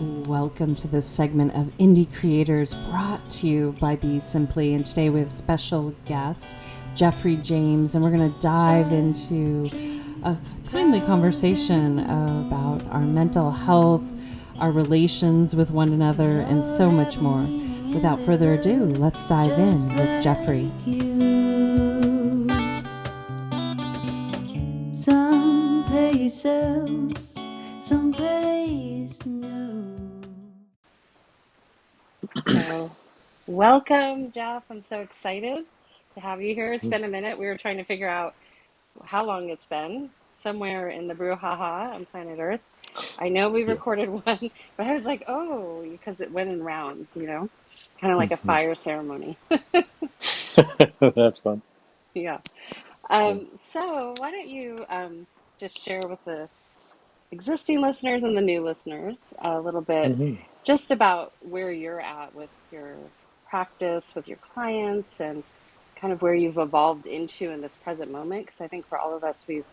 Welcome to this segment of Indie Creators brought to you by BeSimply. And today we have special guest, Jeffrey James, and we're going to dive into a timely conversation about our mental health, our relations with one another, and so much more. Without further ado, let's dive in with Jeffrey. Some places, some place new. So, welcome, Jeff. I'm so excited to have you here. It's been a minute. We were trying to figure out how long it's been, somewhere in the brouhaha on planet Earth. I know we Yeah. recorded one, but I was like, oh, because it went in rounds, kind of like a fire ceremony. That's fun. Yeah. Yeah. So, why don't you just share with the existing listeners and the new listeners a little bit hmm just about where you're at with your practice, with your clients, and kind of where you've evolved into in this present moment. Because I think for all of us, we've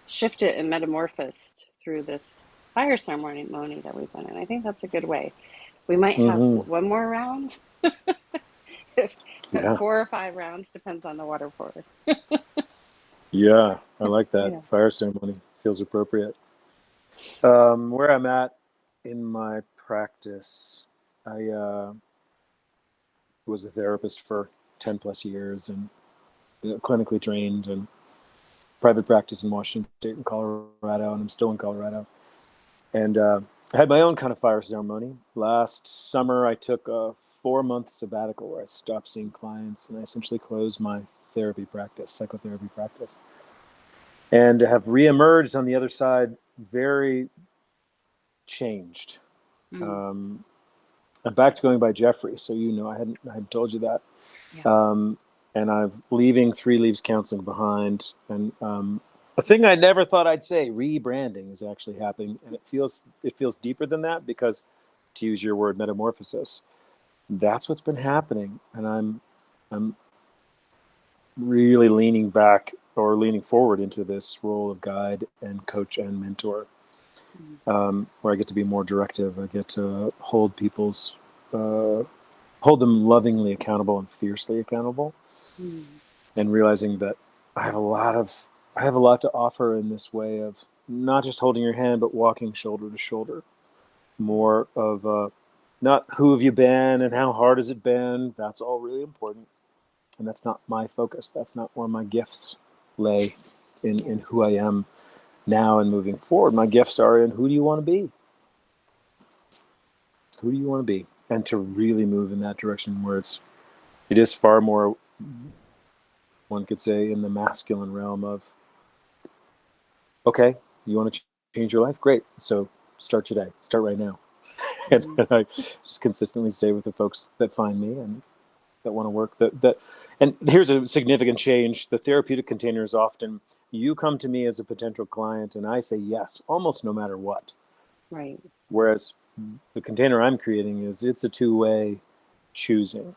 shifted and metamorphosed through this fire ceremony that we've been in. I think that's a good way. We might have hmm one more round, Yeah. 4 or 5 rounds, depends on the water pour. Yeah. I like that. Yeah. Fire ceremony feels appropriate. Where I'm at in my practice, I was a therapist for 10 plus years and clinically trained and private practice in Washington State and Colorado, and I'm still in Colorado. And I had my own kind of fire ceremony. Last summer, I took a 4 month sabbatical where I stopped seeing clients and I essentially closed my therapy practice, psychotherapy practice, and have reemerged on the other side very changed. Mm, Um, I'm back to going by Jeffrey, so I hadn't told you that. yeah. Um, and I'm leaving Three Leaves Counseling behind, and a thing I never thought I'd say, rebranding is actually happening, and it feels deeper than that because, to use your word, metamorphosis. That's what's been happening, and I'm really leaning back or leaning forward into this role of guide and coach and mentor, Mm, where I get to be more directive. I get to uh, hold them lovingly accountable and fiercely accountable, mm, and realizing that I have a lot of I have a lot to offer in this way of not just holding your hand, but walking shoulder to shoulder. More of not who have you been and how hard has it been. That's all really important, and that's not my focus. That's not where my gifts lay yeah. in who I am now and moving forward. My gifts are in who do you want to be? Who do you want to be? And to really move in that direction where it is far more, one could say, in the masculine realm of, okay, you want to change your life? Great. So start today. Start right now. And Mm, I just consistently stay with the folks that find me and that want to work. And here's a significant change. The therapeutic container is often, you come to me as a potential client and I say yes, almost no matter what. right. Whereas the container I'm creating it's a two-way choosing.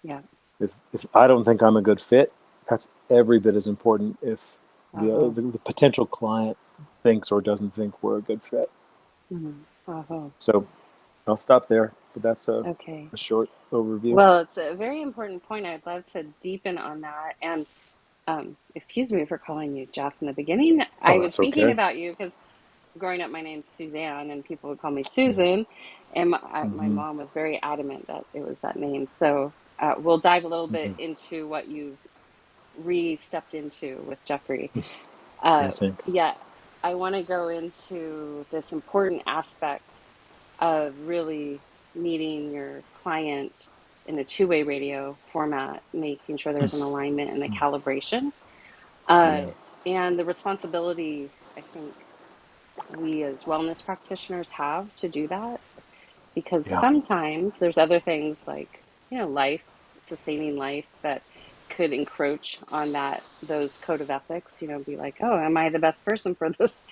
Yeah. If I don't think I'm a good fit, that's every bit as important if Uh-huh. the potential client thinks or doesn't think we're a good fit. Mm, uh-huh. So I'll stop there, but that's Okay. a short overview. Well, it's a very important point. I'd love to deepen on that. And excuse me for calling you Jeff in the beginning. I Oh, was that's thinking okay. about you because growing up, my name's Suzanne, and people would call me Susan. And my Mm-hmm. mom was very adamant that it was that name. So we'll dive a little bit Mm-hmm. into what you've re-stepped into with Jeffrey. Yeah, thanks. Yeah, I want to go into this important aspect of really meeting your client in a two-way radio format, making sure there's an alignment and a calibration, uh, Yeah. and the responsibility I think we as wellness practitioners have to do that, because Yeah. sometimes there's other things like, life, sustaining life, that could encroach on those code of ethics, be like, oh, am I the best person for this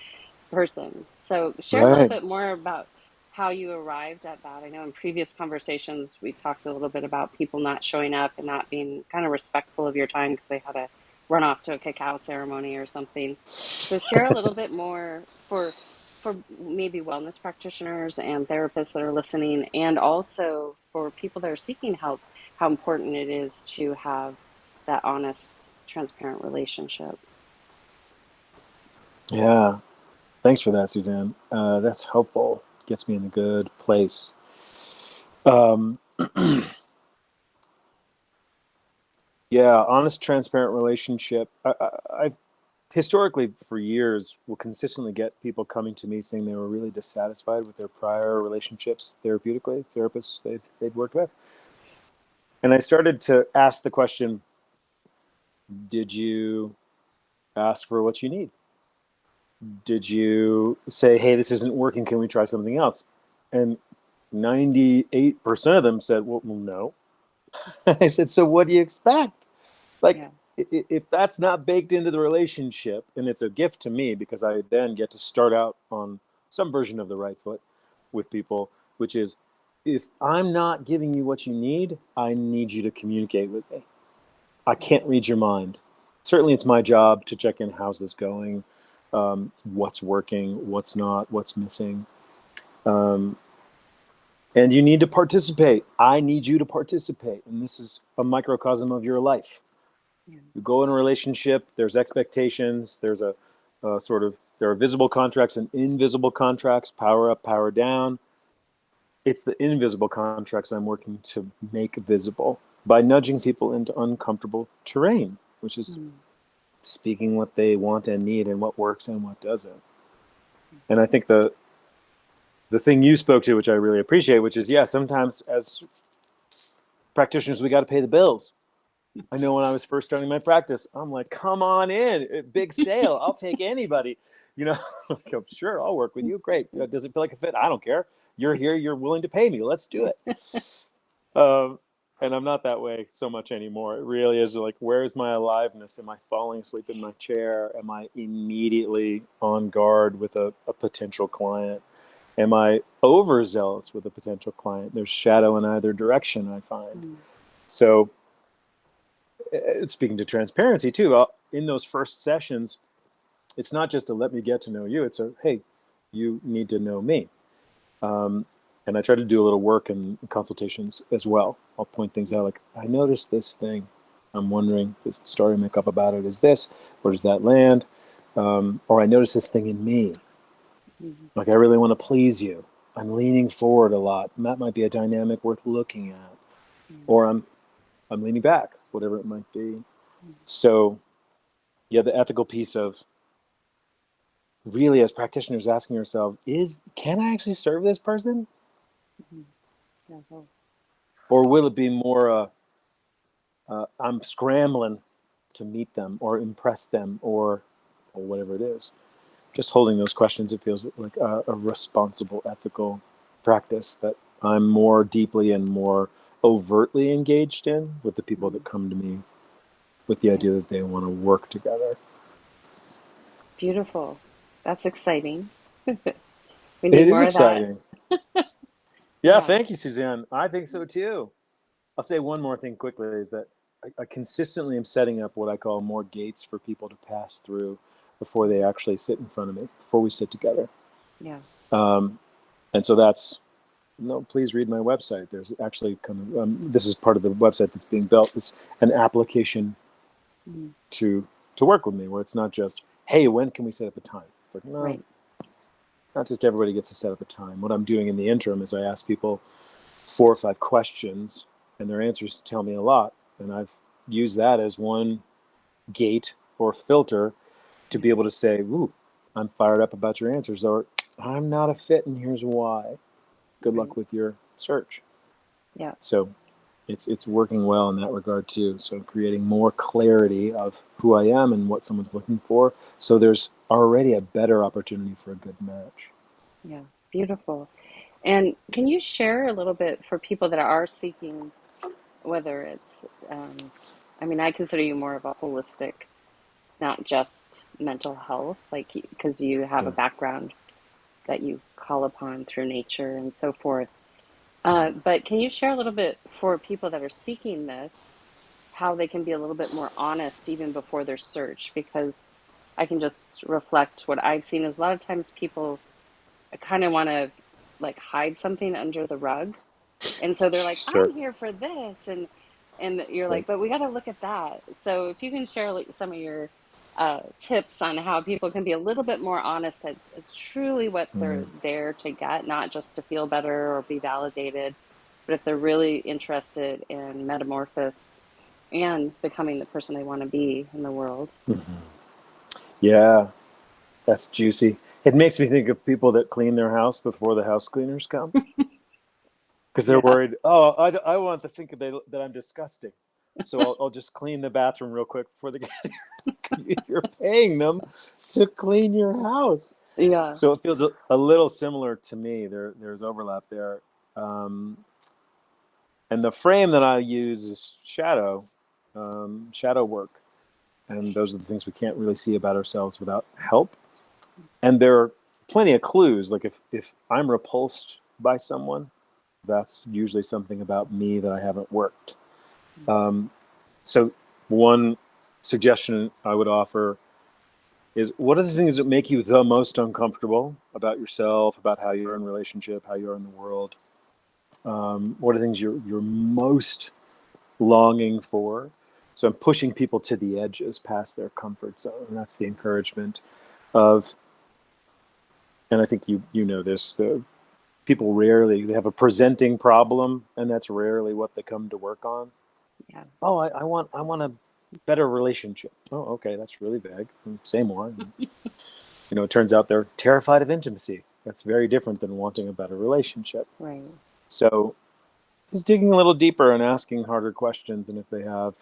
person? So share a little Right. bit more about how you arrived at that. I know in previous conversations we talked a little bit about people not showing up and not being kind of respectful of your time because they had to run off to a cacao ceremony or something. So share a little bit more for maybe wellness practitioners and therapists that are listening, and also for people that are seeking help, how important it is to have that honest, transparent relationship. Yeah. Thanks for that, Suzanne. That's helpful. Gets me in a good place. Um, yeah, honest, transparent relationship. I've historically, for years, will consistently get people coming to me saying they were really dissatisfied with their prior relationships therapeutically, therapists they'd worked with. And I started to ask the question, did you ask for what you need? Did you say, hey, this isn't working, can we try something else? And 98% of them said, well, no. I said, so what do you expect? Like, Yeah. if that's not baked into the relationship, and it's a gift to me because I then get to start out on some version of the right foot with people, which is, if I'm not giving you what you need, I need you to communicate with me. I can't read your mind. Certainly, it's my job to check in. How's this going? What's working? What's not? What's missing? Um, and you need to participate. I need you to participate. And this is a microcosm of your life. Yeah. You go in a relationship, there's expectations, there's a sort of, there are visible contracts and invisible contracts, power up, power down. It's the invisible contracts I'm working to make visible by nudging people into uncomfortable terrain, which is Mm. speaking what they want and need and what works and what doesn't. And I think the thing you spoke to, which I really appreciate, which is, yeah, sometimes as practitioners, we got to pay the bills. I know when I was first starting my practice, I'm like, come on in, big sale. I'll take anybody. You know, like, I'm sure I'll work with you. Great. Does it feel like a fit? I don't care. You're here. You're willing to pay me. Let's do it. And I'm not that way so much anymore. It really is like, where's my aliveness? Am I falling asleep in my chair? Am I immediately on guard with a potential client? Am I overzealous with a potential client? There's shadow in either direction, I find. Mm. So, speaking to transparency too, in those first sessions, it's not just a let me get to know you. It's a, hey, you need to know me. And I try to do a little work in consultations as well. I'll point things out like, I noticed this thing. I'm wondering, is the story I make up about it is this? Where does that land? Or I noticed this thing in me. Mm. Like, I really want to please you. I'm leaning forward a lot. And that might be a dynamic worth looking at. Yeah. Or I'm leaning back, whatever it might be. Mm. So, yeah, the ethical piece of really, as practitioners, asking ourselves, can I actually serve this person? Mm. Yeah. Well, Or will it be more I'm scrambling to meet them or impress them or whatever it is? Just holding those questions, it feels like a responsible, ethical practice that I'm more deeply and more overtly engaged in with the people mm. that come to me with the Yeah. idea that they want to work together. Beautiful. That's exciting. We need It is more of that. exciting. Yeah, Yeah. thank you, Suzanne. I think so too. I'll say one more thing quickly is that I consistently am setting up what I call more gates for people to pass through before they actually sit in front of me, before we sit together. Yeah. Um, and so that's, no, please read my website. There's actually kind of, this is part of the website that's being built. It's an application Mm. to work with me where it's not just, hey, when can we set up a time? It's like, no, Right. not just everybody gets to set up a time. What I'm doing in the interim is I ask people 4 or 5 questions and their answers tell me a lot. And I've used that as one gate or filter to be able to say, ooh, I'm fired up about your answers, or I'm not a fit and here's why. Good Right. luck with your search. Yeah. So it's working well in that regard too. So creating more clarity of who I am and what someone's looking for. So there's already a better opportunity for a good match. Yeah. Beautiful. And can you share a little bit for people that are seeking, whether it's, I mean, I consider you more of a holistic, not just mental health, like, because you have a Yeah. background that you call upon through nature and so forth. But can you share a little bit for people that are seeking this, how they can be a little bit more honest even before their search? Because I can just reflect what I've seen is a lot of times people kind of want to like hide something under the rug. And so they're like, Sure. I'm here for this. And you're Right. like, but we got to look at that. So if you can share like some of your tips on how people can be a little bit more honest as truly what they're Mm. there to get, not just to feel better or be validated, but if they're really interested in metamorphosis and becoming the person they want to be in the world. Yeah, that's juicy. It makes me think of people that clean their house before the house cleaners come because they're Yeah. worried. Oh, I want to think that I'm disgusting, so I'll just clean the bathroom real quick before they get here. You're paying them to clean your house, Yeah. so it feels a little similar to me. There's overlap there, um, and the frame that I use is shadow work, and those are the things we can't really see about ourselves without help. And there are plenty of clues. Like if I'm repulsed by someone, that's usually something about me that I haven't worked. Um, so one suggestion I would offer is, what are the things that make you the most uncomfortable about yourself, about how you're in relationship, how you're in the world? What are things you're most longing for? So I'm pushing people to the edges past their comfort zone. And that's the encouragement of, and I think you know this, people rarely, they have a presenting problem, and that's rarely what they come to work on. Yeah. Oh, I want a better relationship. Oh, okay, that's really vague. Say more. And, it turns out they're terrified of intimacy. That's very different than wanting a better relationship. Right. So just digging a little deeper and asking harder questions, and if they have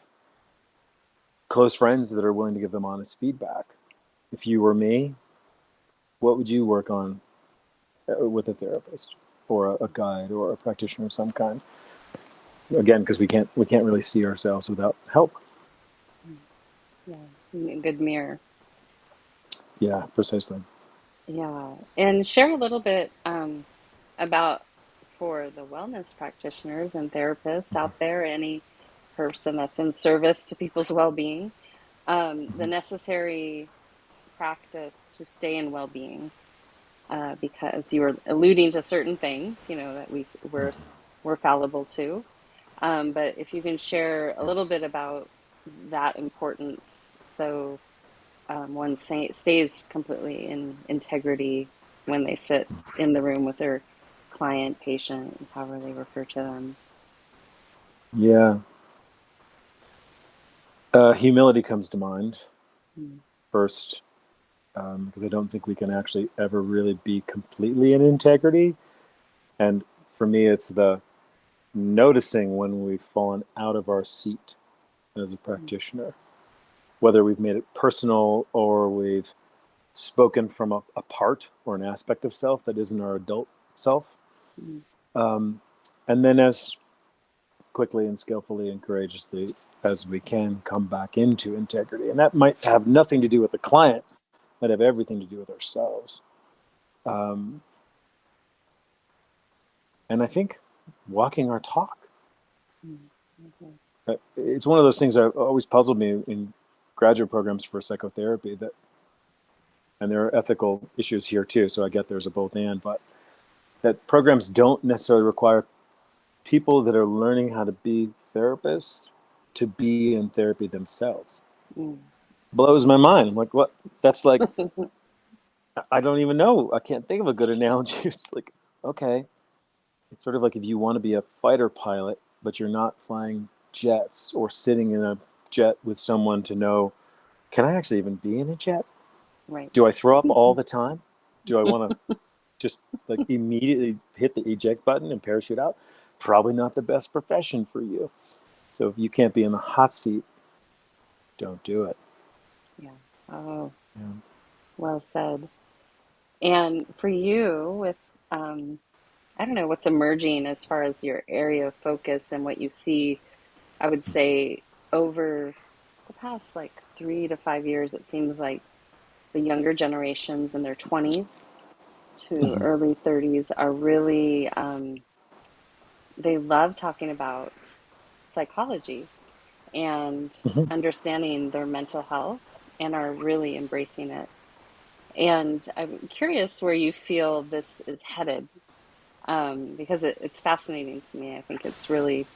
close friends that are willing to give them honest feedback. If you were me, what would you work on with a therapist or a guide or a practitioner of some kind? Again, because we can't really see ourselves without help. Yeah. A good mirror. Yeah, precisely. Yeah. And share a little bit about for the wellness practitioners and therapists out there, any person that's in service to people's well-being, the necessary practice to stay in well-being, because you were alluding to certain things, that we're fallible to. But if you can share a little bit about that importance, so one stays completely in integrity when they sit in the room with their client, patient, however they refer to them. Yeah. Humility comes to mind Mm. first, because I don't think we can actually ever really be completely in integrity. And for me, it's the noticing when we've fallen out of our seat as a practitioner, whether we've made it personal or we've spoken from a part or an aspect of self that isn't our adult self. Mm. Um, and then as quickly and skillfully and courageously as we can come back into integrity. And that might have nothing to do with the client, might have everything to do with ourselves. Um, and I think walking our talk. Mm. Okay. It's one of those things that always puzzled me in graduate programs for psychotherapy, that, and there are ethical issues here too. So I get there's a both and, but that programs don't necessarily require people that are learning how to be therapists to be in therapy themselves. Mm. Blows my mind. I'm like, what? That's like, I don't even know. I can't think of a good analogy. It's like, okay, it's sort of like if you want to be a fighter pilot, but you're not flying jets or sitting in a jet with someone to know, can I actually even be in a jet? Right. Do I throw up all the time? Do I want to just like immediately hit the eject button and parachute out? Probably not the best profession for you. So if you can't be in the hot seat, don't do it. Yeah. Oh, Yeah. well said. And for you, with I don't know what's emerging as far as your area of focus and what you see, I would say over the past like 3 to 5 years, it seems like the younger generations in their 20s to Mm-hmm. early 30s are really, they love talking about psychology and Mm-hmm. understanding their mental health and are really embracing it. And I'm curious where you feel this is headed, because it's fascinating to me. I think it's really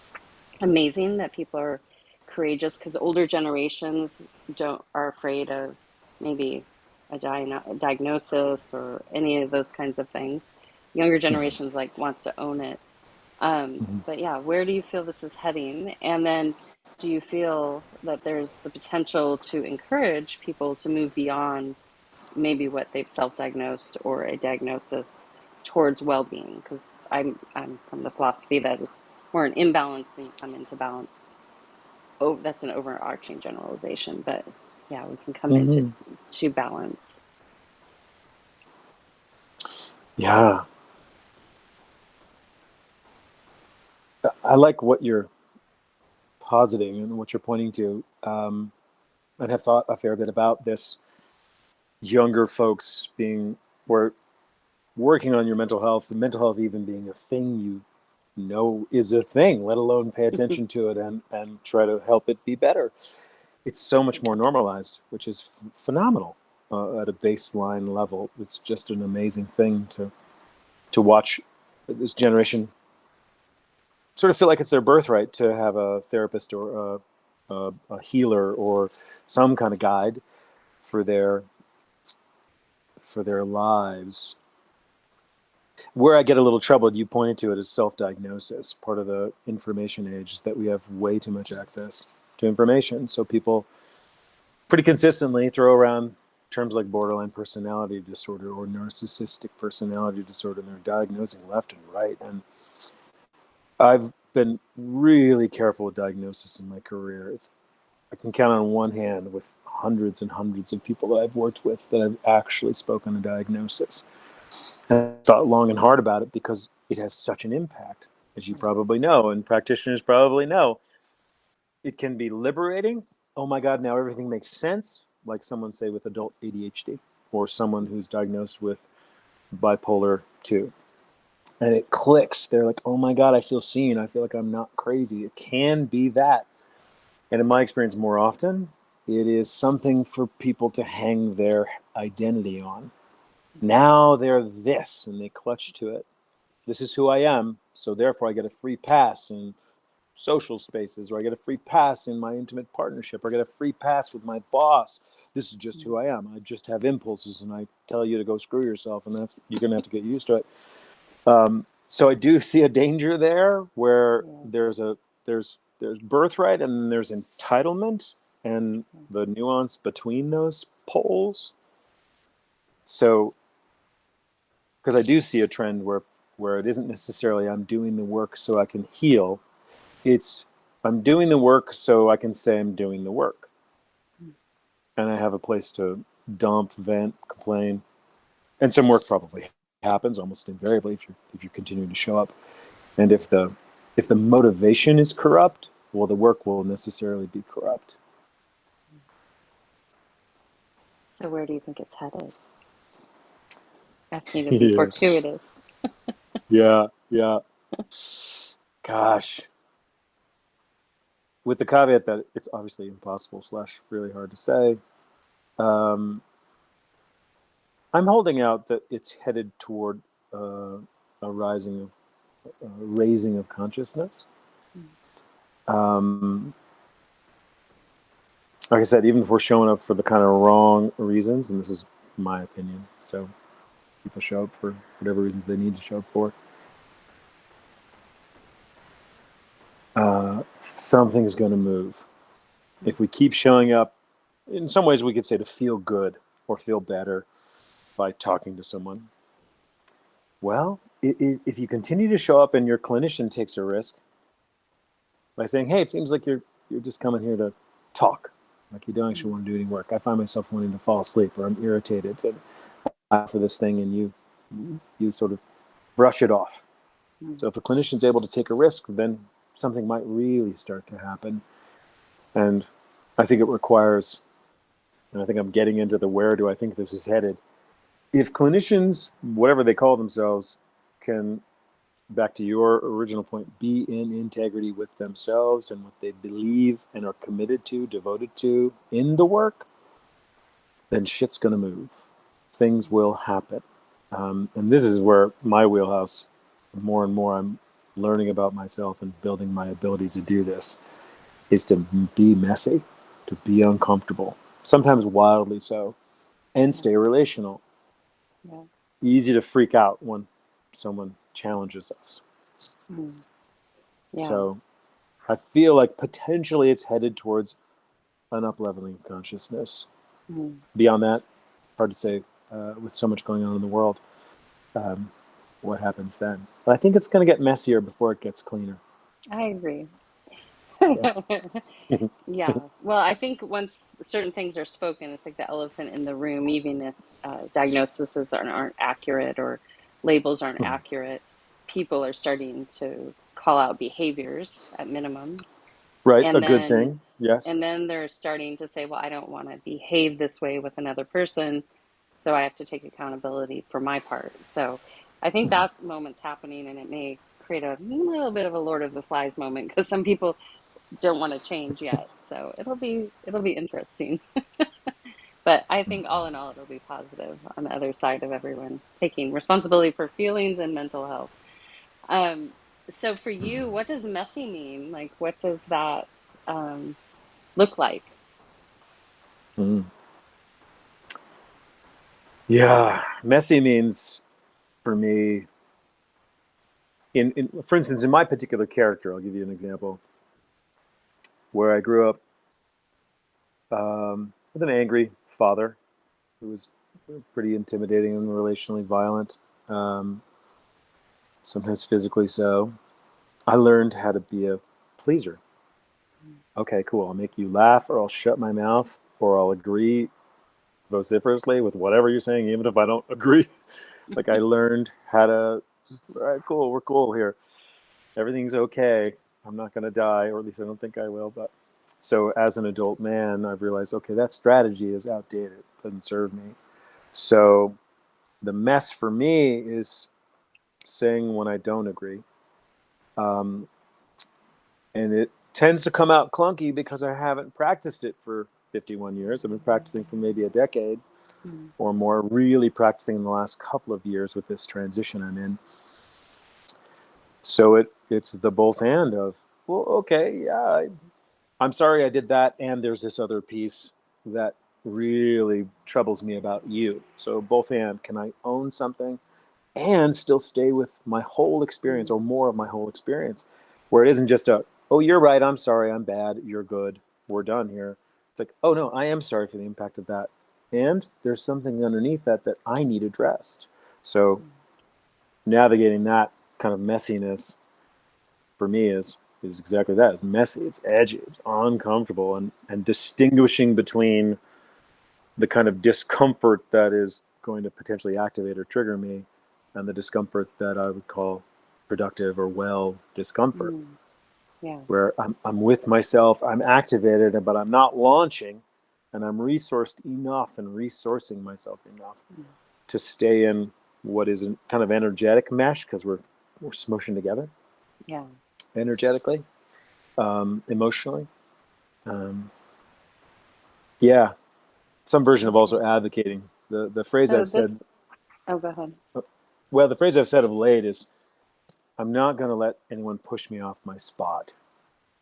amazing that people are courageous because older generations don't are afraid of maybe a diagnosis or any of those kinds of things. Younger generations like wants to own it. Mhm. But yeah, where do you feel this is heading? And then do you feel that there's the potential to encourage people to move beyond maybe what they've self-diagnosed or a diagnosis towards well-being? Because I'm from the philosophy that it's more an imbalance and you come into balance. Oh, that's an overarching generalization, but yeah, we can come into Mhm. to balance. Yeah, I like what you're positing and what you're pointing to. I have thought a fair bit about this. Younger folks being or working on your mental health even being a thing you know is a thing, let alone pay attention to it and try to help it be better. It's so much more normalized, which is phenomenal at a baseline level. It's just an amazing thing to watch this generation sort of feel like it's their birthright to have a therapist or a healer or some kind of guide for their lives. Where I get a little troubled, you pointed to it as self-diagnosis. Part of the information age is that we have way too much access to information. So people pretty consistently throw around terms like borderline personality disorder or narcissistic personality disorder, and they're diagnosing left and right. And I've been really careful with diagnosis in my career. I can count on one hand with hundreds and hundreds of people that I've worked with that I've actually spoken a diagnosis. And I thought long and hard about it because it has such an impact, as you probably know, and practitioners probably know. It can be liberating. Oh my God, now everything makes sense, like someone, say, with adult ADHD or someone who's diagnosed with bipolar 2. And it clicks. They're like, oh my God, I feel seen. I feel like I'm not crazy. It can be that. And in my experience, more often, it is something for people to hang their identity on. Now they're this, and they clutch to it. This is who I am, so therefore I get a free pass in social spaces, or I get a free pass in my intimate partnership, or I get a free pass with my boss. This is just who I am. I just have impulses, and I tell you to go screw yourself, and that's you're gonna have to get used to it. So I do see a danger there, where Yeah. there's birthright and there's entitlement, and the nuance between those poles. So because I do see a trend where it isn't necessarily I'm doing the work so I can heal. It's I'm doing the work so I can say I'm doing the work, and I have a place to dump, vent, complain, and some work probably happens almost invariably if you continue to show up. And if the motivation is corrupt, well, the work will necessarily be corrupt. So where do you think it's headed? Asking to be Yes. fortuitous. Yeah. Yeah. Gosh. With the caveat that it's obviously impossible / really hard to say. Um, I'm holding out that it's headed toward a raising of consciousness. Um, like I said, even if we're showing up for the kind of wrong reasons, and this is my opinion, so people show up for whatever reasons they need to show up for. Something's going to move. If we keep showing up, in some ways we could say to feel good or feel better by talking to someone. Well, if you continue to show up and your clinician takes a risk by saying, "Hey, it seems like you're just coming here to talk, like you don't actually want to do any work. I find myself wanting to fall asleep, or I'm irritated for this thing," and you sort of brush it off. So if a clinician's able to take a risk, then something might really start to happen. And I think it requires, and I think I'm getting into the where do I think this is headed. If clinicians, whatever they call themselves, can, back to your original point, be in integrity with themselves and what they believe and are committed to, devoted to in the work, then shit's going to move. things will happen. And this is where my wheelhouse, more and more I'm learning about myself and building my ability to do this, is to be messy, to be uncomfortable, sometimes wildly so, and Yeah. stay relational. Yeah. Easy to freak out when someone challenges us. Mm. Yeah. So I feel like potentially it's headed towards an up-leveling of consciousness. Mm. Beyond that, hard to say with so much going on in the world, um, what happens then. But I think it's going to get messier before it gets cleaner. I agree. Yeah. Yeah. Well, I think once certain things are spoken, it's like the elephant in the room, even if diagnoses aren't accurate or labels aren't accurate, people are starting to call out behaviors at minimum. Right, a And good then thing, yes. and then they're starting to say, well, I don't want to behave this way with another person, so I have to take accountability for my part. So I think that moment's happening, and it may create a little bit of a Lord of the Flies moment because some people don't want to change yet. So it'll be interesting. But I think all in all, it'll be positive on the other side of everyone taking responsibility for feelings and mental health. Um, so for you, what does messy mean? Like, what does that look like? Mm. Yeah, messy means for me, for instance, in my particular character, I'll give you an example where I grew up with an angry father who was pretty intimidating and relationally violent, um, sometimes physically so. I learned how to be a pleaser. Okay, cool. I'll make you laugh, or I'll shut my mouth, or I'll agree vociferously with whatever you're saying, even if I don't agree. Like I learned how to just, all right, cool, we're cool here. Everything's okay. I'm not going to die, or at least I don't think I will. But so as an adult man, I've realized, okay, that strategy is outdated. It doesn't serve me. So the mess for me is saying when I don't agree. Um, and it tends to come out clunky because I haven't practiced it for 51 years. I've been practicing for maybe a decade Mm, or more, really practicing in the last couple of years with this transition I'm in. So it's the both and of, well, okay, yeah, I'm sorry I did that, and there's this other piece that really troubles me about you. So both and, can I own something and still stay with my whole experience or mm, more of my whole experience, where it isn't just a, oh, you're right, I'm sorry, I'm bad, you're good, we're done here. It's like, oh no, I am sorry for the impact of that, and there's something underneath that that I need addressed. So mm, navigating that kind of messiness for me is exactly that. It's messy, it's edgy, it's uncomfortable, and distinguishing between the kind of discomfort that is going to potentially activate or trigger me and the discomfort that I would call productive or well discomfort, mm. Yeah. where I'm with myself, I'm activated, but I'm not launching, and I'm resourced enough and resourcing myself enough Mm. to stay in what is a kind of energetic mesh because we're smushing together Yeah. energetically, emotionally. Um, yeah, some version of That's also good. advocating. The phrase So I've said, this, oh, go ahead. well, the phrase I've said of late is, I'm not going to let anyone push me off my spot,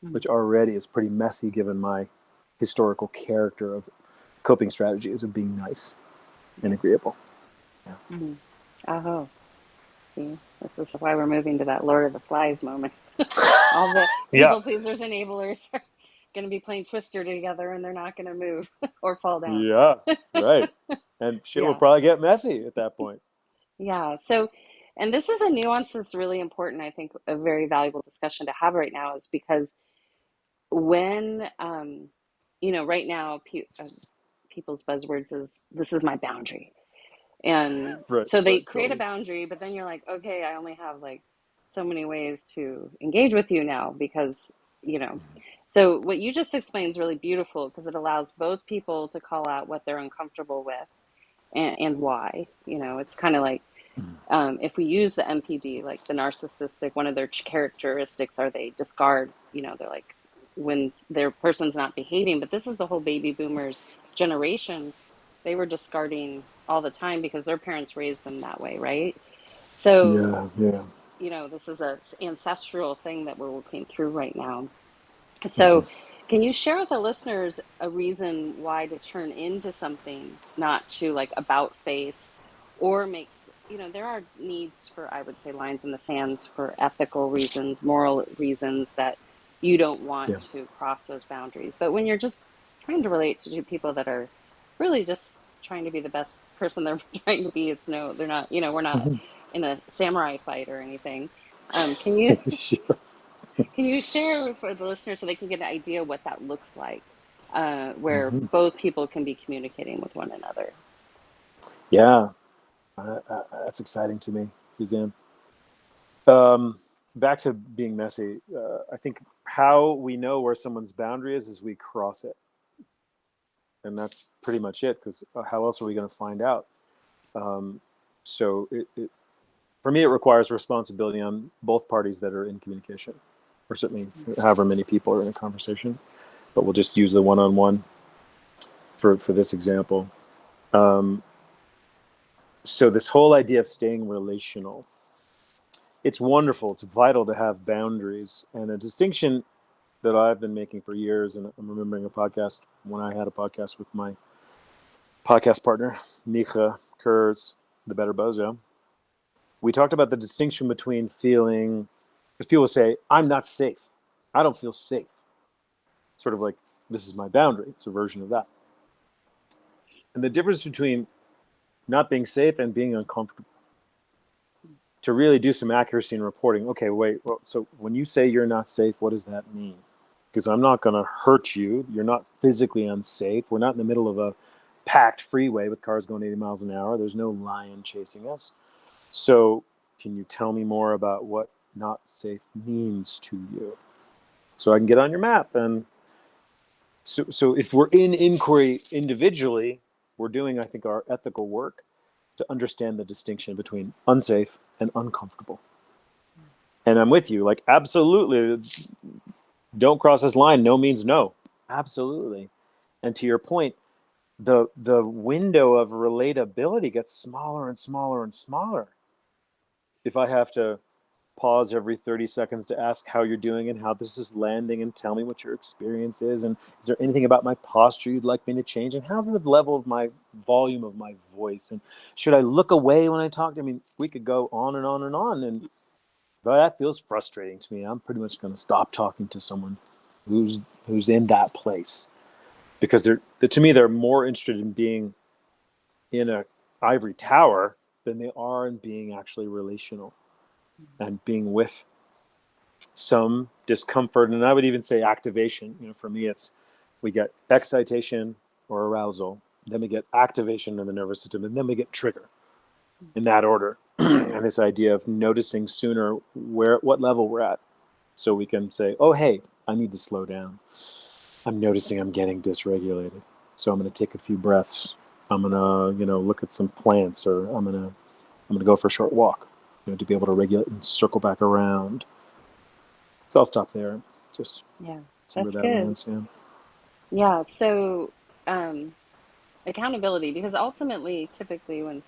Mm, which already is pretty messy given my historical character of coping strategies of being nice and yeah. agreeable. Yeah. Mm. Oh, see, this is why we're moving to that Lord of the Flies moment. All the Yeah. people pleasers, enablers are going to be playing Twister together and they're not going to move or fall down. Yeah. Right. And shit will Yeah. probably get messy at that point. Yeah. So, and this is a nuance that's really important. I think a very valuable discussion to have right now is because when, right now, people's buzzwords is this is my boundary. And Right. so they Right. create a Totally. boundary, but then you're like, okay, I only have like so many ways to engage with you now because, you know, so what you just explained is really beautiful because it allows both people to call out what they're uncomfortable with and why. It's kind of like if we use the MPD, like the narcissistic, one of their characteristics are they discard, they're like when their person's not behaving, but this is the whole baby boomers generation. They were discarding all the time because their parents raised them that way, right? So, Yeah. this is a ancestral thing that we're working through right now. So, can you share with the listeners a reason why to turn into something, not to like about face or makes, there are needs for, I would say, lines in the sands for ethical reasons, moral reasons that you don't want Yeah. to cross those boundaries. But when you're just trying to relate to two people that are really just trying to be the best person they're trying to be, they're not, we're not in a samurai fight or anything. Can you Sure. can you share for the listeners so they can get an idea what that looks like, where both people can be communicating with one another? Yeah. That's exciting to me, Suzanne. Back to being messy. I think how we know where someone's boundary is we cross it, and that's pretty much it. Because how else are we going to find out? So for me, it requires responsibility on both parties that are in communication, or certainly however many people are in a conversation. But we'll just use the one-on-one for this example. So this whole idea of staying relational, it's wonderful. It's vital to have boundaries, and a distinction that I've been making for years. And I'm remembering a podcast when I had a podcast with my podcast partner, Micha Kurz, the Better Bozo. We talked about the distinction between feeling, because people say, I'm not safe. I don't feel safe. Sort of like, this is my boundary. It's a version of that. And the difference between not being safe and being uncomfortable. To really do some accuracy in reporting, okay, wait, well, so when you say you're not safe, what does that mean? Because I'm not going to hurt you. You're not physically unsafe. We're not in the middle of a packed freeway with cars going 80 miles an hour. There's no lion chasing us. So can you tell me more about what not safe means to you? So I can get on your map. And so if we're in inquiry individually, we're doing, I think, our ethical work to understand the distinction between unsafe and uncomfortable. And I'm with you, like, absolutely, don't cross this line. No means no. Absolutely. And to your point, the window of relatability gets smaller and smaller and smaller. If I have to pause every 30 seconds to ask how you're doing and how this is landing and tell me what your experience is, and is there anything about my posture you'd like me to change, and how's the level of my volume of my voice, and should I look away when I talk? I mean, we could go on and on and on, and but that feels frustrating to me. I'm pretty much going to stop talking to someone who's in that place, because to me they're more interested in being in a ivory tower than they are in being actually relational and being with some discomfort, and I would even say activation. For me, it's we get excitation or arousal, then we get activation in the nervous system, and then we get trigger, in that order. And this idea of noticing sooner what level we're at, so we can say, oh hey, I need to slow down. I'm noticing I'm getting dysregulated, so I'm going to take a few breaths. I'm going to look at some plants, or I'm going to go for a short walk, to be able to regulate and circle back around. So I'll stop there. Just Yeah, see where that's that good. lands. Yeah. Yeah, so um, accountability, because ultimately, typically, when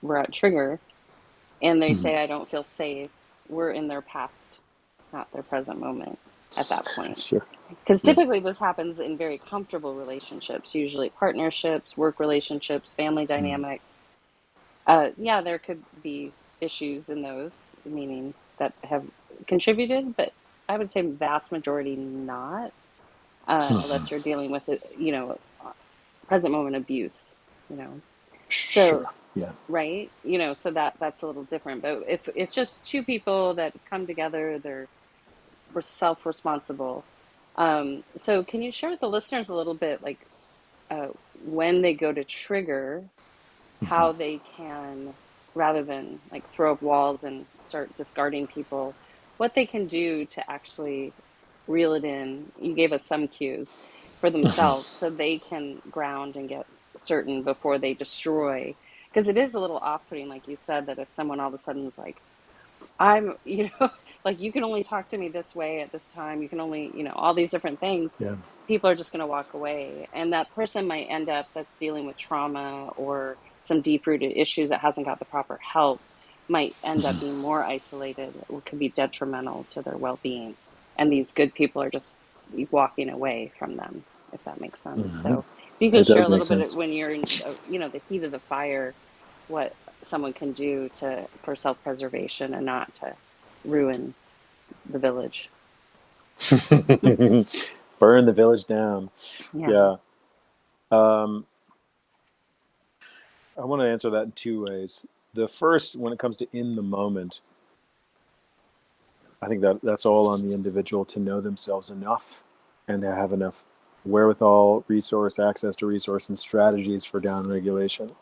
we're at trigger and they say, I don't feel safe, we're in their past, not their present moment at that point. Sure. Because Yeah. typically this happens in very comfortable relationships, usually partnerships, work relationships, family dynamics. Yeah, there could be issues in those, meaning that have contributed, but I would say vast majority not, unless you're dealing with it, present moment abuse, you know. So, Sure. Yeah. right, so that's a little different. But if it's just two people that come together, they're self-responsible. So can you share with the listeners a little bit, like when they go to trigger, how they can, rather than like throw up walls and start discarding people, what they can do to actually reel it in? You gave us some cues for themselves so they can ground and get certain before they destroy. Because it is a little off-putting, like you said, that if someone all of a sudden is like, like you can only talk to me this way at this time. You can only, all these different things. Yeah. People are just going to walk away. And that person might end up that's dealing with trauma or some deep-rooted issues that hasn't got the proper help might end up being more isolated or could be detrimental to their well-being. And these good people are just walking away from them, if that makes sense. So if you can It share does a make little bit sense. when you're in, the heat of the fire, what someone can do for self-preservation and not to ruin the village. Burn the village down. Yeah. Yeah. Um, I want to answer that in two ways. The first, when it comes to in the moment, I think that's all on the individual to know themselves enough and to have enough wherewithal, resource, access to resource, and strategies for downregulation.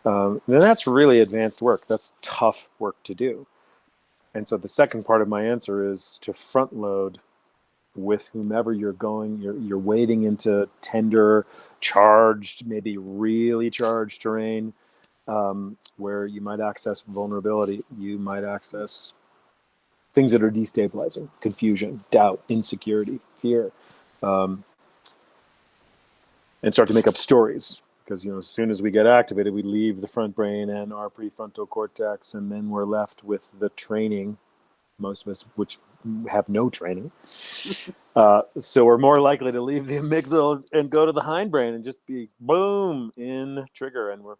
Then that's really advanced work. That's tough work to do. And so the second part of my answer is to front load with whomever you're going. You're wading into tender, charged, maybe really charged terrain, where you might access vulnerability. You might access things that are destabilizing: confusion, doubt, insecurity, fear, um, and start to make up stories. Because as soon as we get activated, we leave the front brain and our prefrontal cortex, and then we're left with the training. Most of us, which have no training, so we're more likely to leave the amygdala and go to the hindbrain and just be boom in trigger, and we're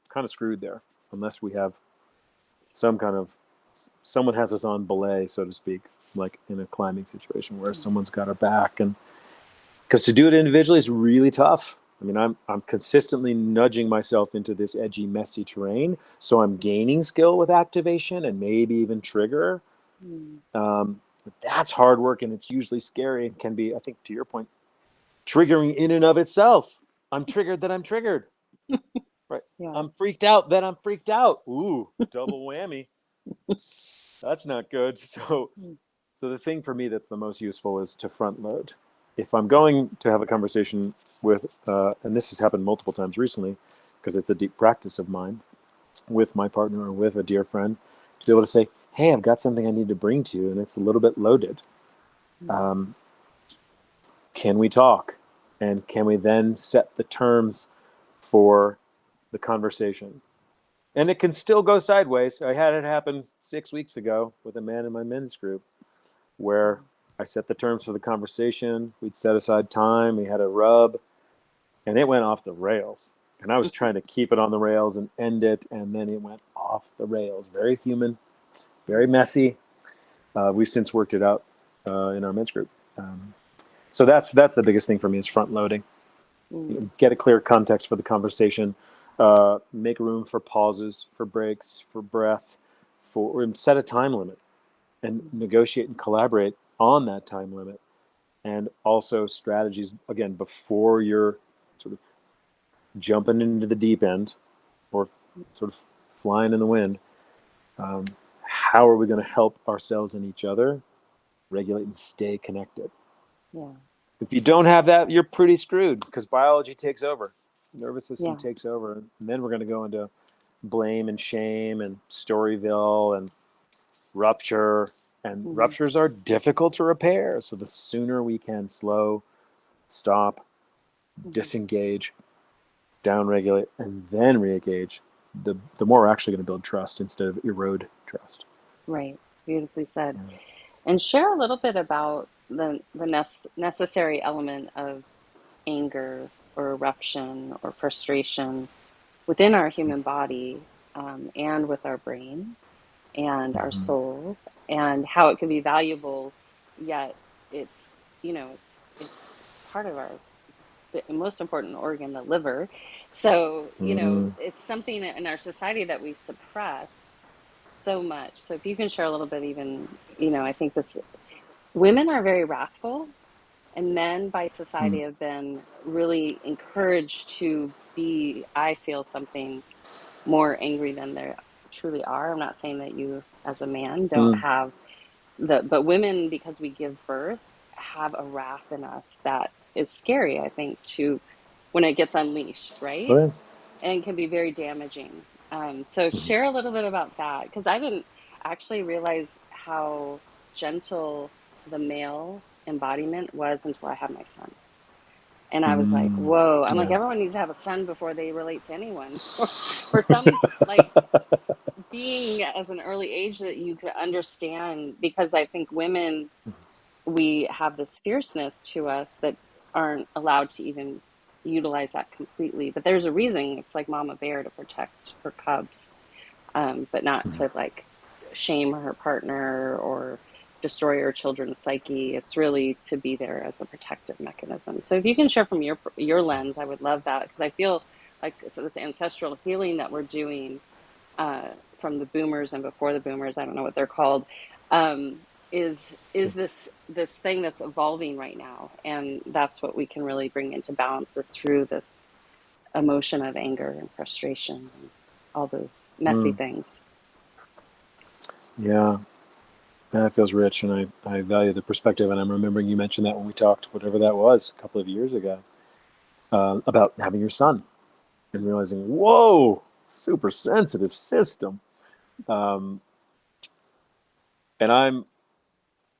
kind of screwed there unless we have some kind of someone has us on belay, so to speak, like in a climbing situation where someone's got our back. And because to do it individually is really tough. I mean, I'm consistently nudging myself into this edgy, messy terrain, so I'm gaining skill with activation and maybe even trigger. Mm. That's hard work, and it's usually scary and can be, I think, to your point, triggering in and of itself. I'm triggered that I'm triggered. Right. Yeah. I'm freaked out that I'm freaked out. Ooh, double whammy. That's not good. So the thing for me that's the most useful is to front load. If I'm going to have a conversation with, and this has happened multiple times recently, because it's a deep practice of mine, with my partner or with a dear friend, to be able to say, "Hey, I've got something I need to bring to you, and it's a little bit loaded. Um, can we talk? And can we then set the terms for the conversation?" And it can still go sideways. I had it happen 6 weeks ago with a man in my men's group where I set the terms for the conversation. We'd set aside time. We had a rub, and it went off the rails. And I was trying to keep it on the rails and end it, and then it went off the rails. Very human, very messy. We've since worked it out in our men's group. So that's the biggest thing for me is front loading. Mm. Get a clear context for the conversation. Make room for pauses, for breaks, for breath, set a time limit, and negotiate and collaborate on that time limit. And also strategies, again, before you're sort of jumping into the deep end or sort of flying in the wind. How are we going to help ourselves and each other regulate and stay connected? Yeah. If you don't have that, you're pretty screwed because biology takes over, nervous system Yeah. takes over, and then we're going to go into blame and shame and Storyville and rupture. And Mm. ruptures are difficult to repair. So the sooner we can slow, stop, Mm. disengage, downregulate, and then re-engage, the more we're actually going to build trust instead of erode trust. Right. Beautifully said. And share a little bit about the necessary element of anger or eruption or frustration within our human body, and with our brain and our Mm-hmm. soul, and how it can be valuable, yet it's it's part of our most important organ, the liver. So Mm-hmm. it's something in our society that we suppress so much. So if you can share a little bit, even I think this women are very wrathful, and men by society have been really encouraged to be, I feel, something more angry than they truly are. I'm not saying that you as a man don't Mm-hmm. have but women, because we give birth, have a wrath in us that is scary, I think, to when it gets unleashed, right? Okay. And can be very damaging. So share a little bit about that, because I didn't actually realize how gentle the male embodiment was until I had my son. And I was like, Mm, whoa. I'm like, yeah. everyone needs to have a son before they relate to anyone. For some, like, being as an early age that you could understand, because I think women, we have this fierceness to us that aren't allowed to even utilize that completely. But there's a reason. It's like mama bear, to protect her cubs, but not to like shame her partner or destroy her children's psyche. It's really to be there as a protective mechanism. So if you can share from your lens, I would love that, because I feel like, so this ancestral healing that we're doing, from the boomers and before the boomers, I don't know what they're called, um, is this thing that's evolving right now, and that's what we can really bring into balance, is through this emotion of anger and frustration and all those messy Mm, things. yeah. That feels rich, and I value the perspective. And I'm remembering you mentioned that when we talked, whatever that was, a couple of years ago, about having your son and realizing, whoa, super sensitive system. Um, and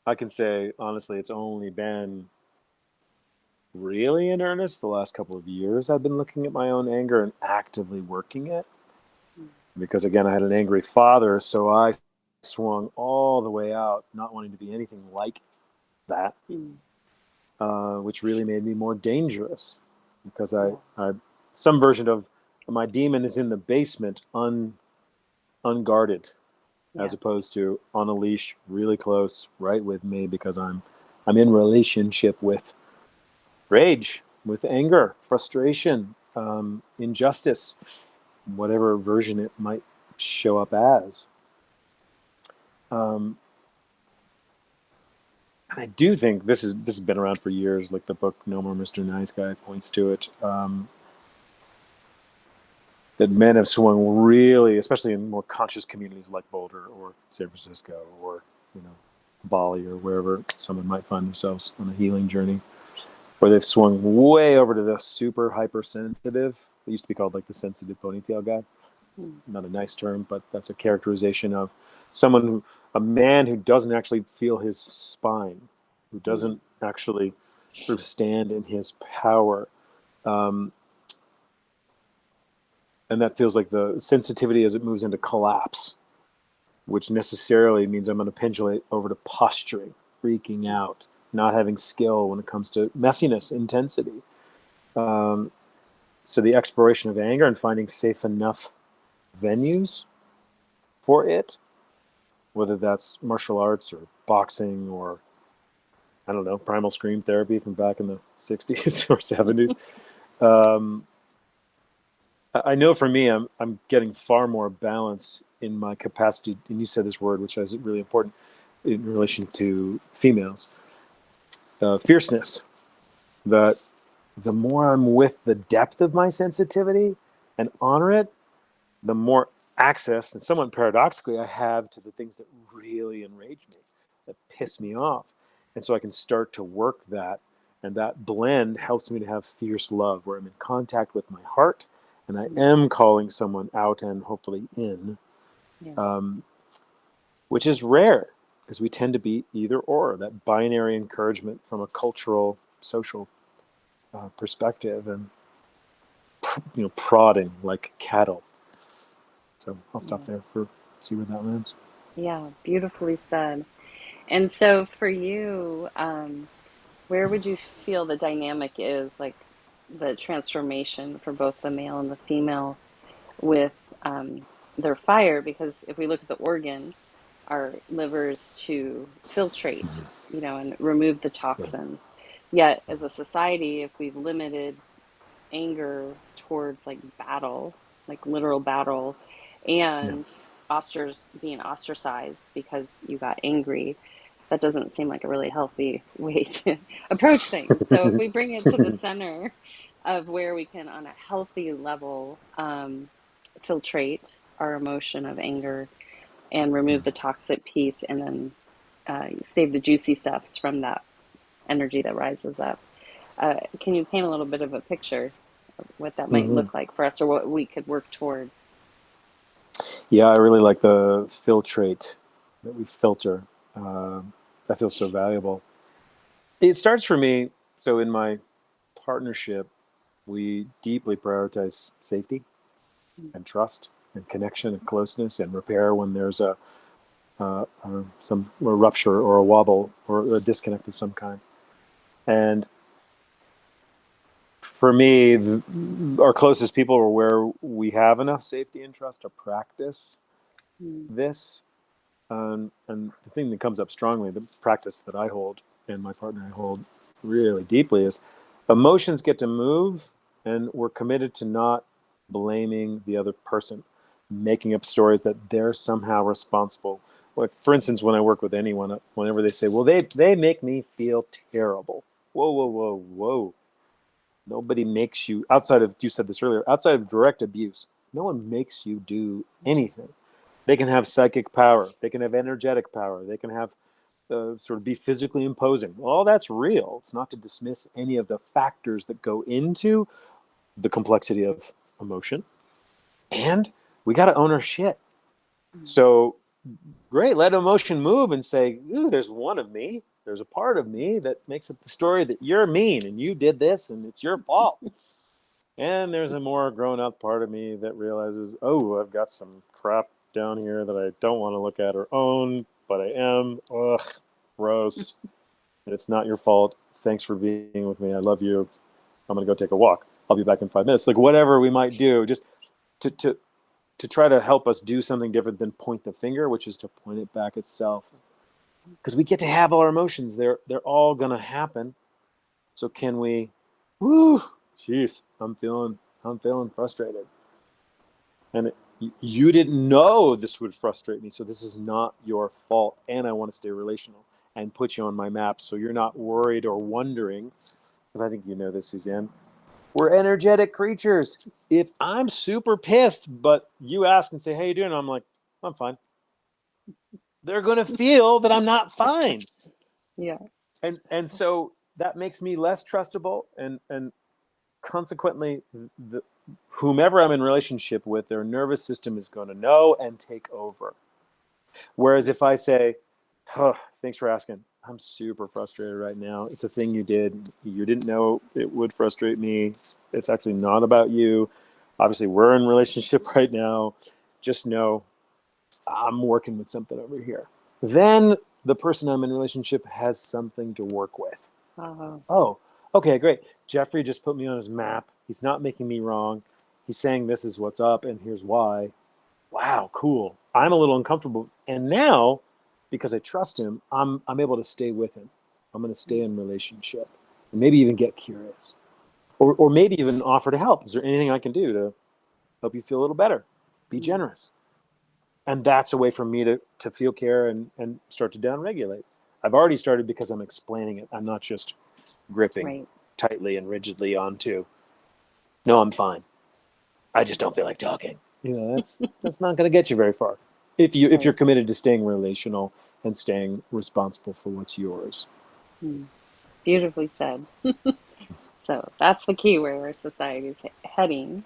I can say honestly, it's only been really in earnest the last couple of years. I've been looking at my own anger and actively working it, because again, I had an angry father, so I swung all the way out, not wanting to be anything like that, Mm. which really made me more dangerous, because Yeah, I some version of my demon is in the basement, unguarded, as yeah, opposed to on a leash, really close, right with me, because I'm in relationship with rage, with anger, frustration, injustice, whatever version it might show up as. Um, and I do think this has been around for years. Like the book No More Mr. Nice Guy points to it. That men have swung really, especially in more conscious communities like Boulder or San Francisco or you know Bali or wherever someone might find themselves on a healing journey, where they've swung way over to the super hypersensitive. It used to be called like the sensitive ponytail guy. It's mm, not a nice term, but that's a characterization of someone who, a man who doesn't actually feel his spine, who mm, doesn't actually sort of stand in his power. Um, and that feels like the sensitivity as it moves into collapse, which necessarily means I'm going to pendulate over to posturing, freaking mm, out, not having skill when it comes to messiness, intensity. Um, so the exploration of anger and finding safe enough venues for it, whether that's martial arts or boxing or I don't know, primal scream therapy from back in the 60s or 70s. Um, I know for me, I'm getting far more balanced in my capacity. And you said this word, which is really important in relation to females, fierceness. That the more I'm with the depth of my sensitivity and honor it, the more access, and somewhat paradoxically, I have to the things that really enrage me, that piss me off. And so I can start to work that. And that blend helps me to have fierce love, where I'm in contact with my heart and I mm, am calling someone out and hopefully in, yeah, um, which is rare because we tend to be either or, that binary encouragement from a cultural, social perspective, and prodding like cattle. So I'll stop yeah, there for see where that lands. yeah. Beautifully said. And so for you, where would you feel the dynamic is, like the transformation for both the male and the female with, their fire? Because if we look at the organ, our livers to filtrate, and remove the Yeah. toxins. Yet, as a society, if we've limited anger towards like battle, like literal battle, Yeah. and being ostracized because you got angry, that doesn't seem like a really healthy way to approach things. So if we bring it to the center of where we can, on a healthy level, filtrate our emotion of anger and remove the toxic piece, and then save the juicy stuffs from that energy that rises up. Can you paint a little bit of a picture of what that might Hmm. look like for us, or what we could work towards? Yeah, I really like the filtrate, that we filter. That feels so valuable. It starts for me. So in my partnership, we deeply prioritize safety Mm. and trust and connection and closeness and repair when there's some rupture or a wobble or a disconnect of some kind. And for me, our closest people are where we have enough safety and trust to practice Mm. this. And the thing that comes up strongly, the practice that I hold and my partner I hold really deeply, is emotions get to move, and we're committed to not blaming the other person, making up stories that they're somehow responsible. Like, for instance, when I work with anyone, whenever they say, well, they make me feel terrible. Whoa, whoa, whoa, whoa. Nobody makes you, outside of, you said this earlier, outside of direct abuse, no one makes you do anything. They can have psychic power. They can have energetic power. They can have sort of be physically imposing. All that's real. It's not to dismiss any of the factors that go into the complexity of emotion. And we got to own our shit. Mm. So great, let emotion move and say, ooh, there's one of me. There's a part of me that makes up the story that you're mean and you did this and it's your fault. And there's a more grown up part of me that realizes, oh, I've got some crap down here that I don't want to look at or own, but I am. Ugh, gross. And it's not your fault. Thanks for being with me. I love you. I'm going to go take a walk. I'll be back in 5 minutes. Like, whatever we might do, just to, to, to try to help us do something different than point the finger, which is to point it back itself. Because we get to have all our emotions. They're all going to happen. So can we, woo, jeez, I'm feeling frustrated. And you didn't know this would frustrate me, so this is not your fault. And I want to stay relational and put you on my map so you're not worried or wondering, because I think you know this, Suzanne. We're energetic creatures. If I'm super pissed, but you ask and say, "How you doing?" I'm like, "I'm fine." They're gonna feel that I'm not fine, Yeah. and so that makes me less trustable, and consequently, whomever I'm in relationship with, their nervous system is going to know and take over. Whereas if I say, oh, thanks for asking, I'm super frustrated right now. It's a thing you did. You didn't know it would frustrate me. It's actually not about you. Obviously, we're in a relationship right now. Just know I'm working with something over here. Then the person I'm in a relationship has something to work with. Oh. Oh, okay, great. Jeffrey just put me on his map. He's not making me wrong. He's saying this is what's up and here's why. Wow, cool. I'm a little uncomfortable. And now, because I trust him, I'm able to stay with him. I'm going to stay in relationship and maybe even get curious. Or maybe even offer to help. Is there anything I can do to help you feel a little better? Be Mm. generous. And that's a way for me to feel care and start to downregulate. I've already started because I'm explaining it. I'm not just gripping Right. tightly and rigidly onto, no, I'm fine. I just don't feel like talking. That's not going to get you very far. If you're Right. committed to staying relational and staying responsible for what's yours. Mm. Beautifully said. So that's the key where our society is heading,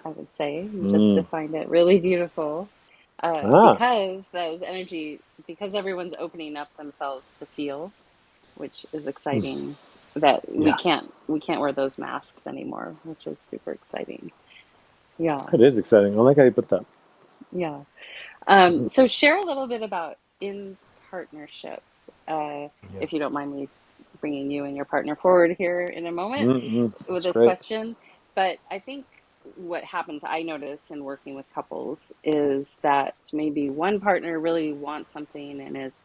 I would say. You just Mm. defined it really beautiful. Ah, Because those energy, because everyone's opening up themselves to feel, which is exciting, that we yeah, can't wear those masks anymore, which is super exciting. Yeah, it is exciting. I like how you put that. yeah. Mhm. So share a little bit about in partnership, uh, Yeah. if you don't mind me bringing you and your partner forward here in a moment with That's this great. question. But I think what happens, I notice in working with couples, is that maybe one partner really wants something and is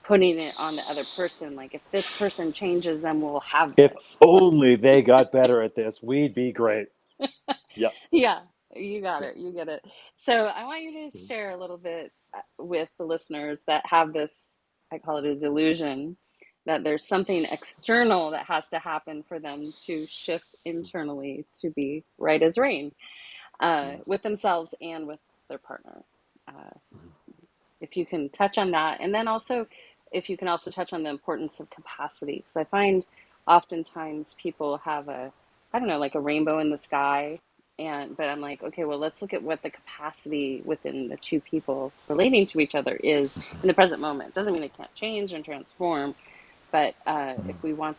putting it on the other person. Like, if this person changes, then we'll have If this. only they got better at this, we'd be great. Yeah. Yeah, you got Yeah. it. You get it. So I want you to share a little bit with the listeners that have this, I call it a delusion, that there's something external that has to happen for them to shift internally to be right as rain, Yes. with themselves and with their partner. Uh, if you can touch on that, and then also if you can also touch on the importance of capacity, because I find oftentimes people have a, I don't know, like a rainbow in the sky, and but I'm like, okay, well, let's look at what the capacity within the two people relating to each other is in the present moment. Doesn't mean it can't change and transform, but if we want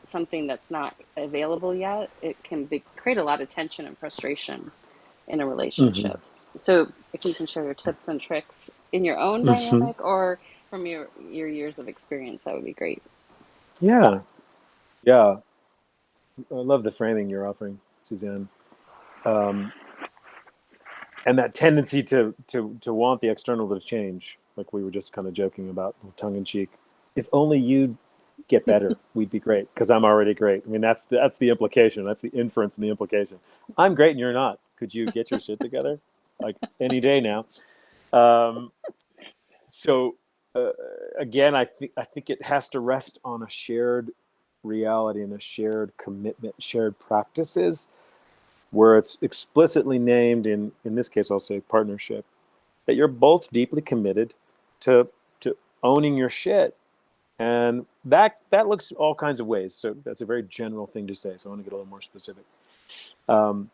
something that's not available yet, it can create a lot of tension and frustration in a Hmm. relationship. So if you can share your tips and tricks in your own Hmm. dynamic or from your years of experience, that would be great. Yeah. Yeah. I love the framing you're offering, Suzanne. Um, and that tendency to want the external to change, like we were just kind of joking about, tongue in cheek. If only you'd get better, we'd be great because I'm already great. I mean, that's the implication. That's the inference and the implication. I'm great and you're not. Could you get your shit together? Like any day now. Um, so uh, again, I think it has to rest on a shared reality and a shared commitment, shared practices, where it's explicitly named in this case I'll say partnership, that you're both deeply committed to to owning your shit. And that looks all kinds of ways. So that's a very general thing to say. So I want to get a little more specific. Um,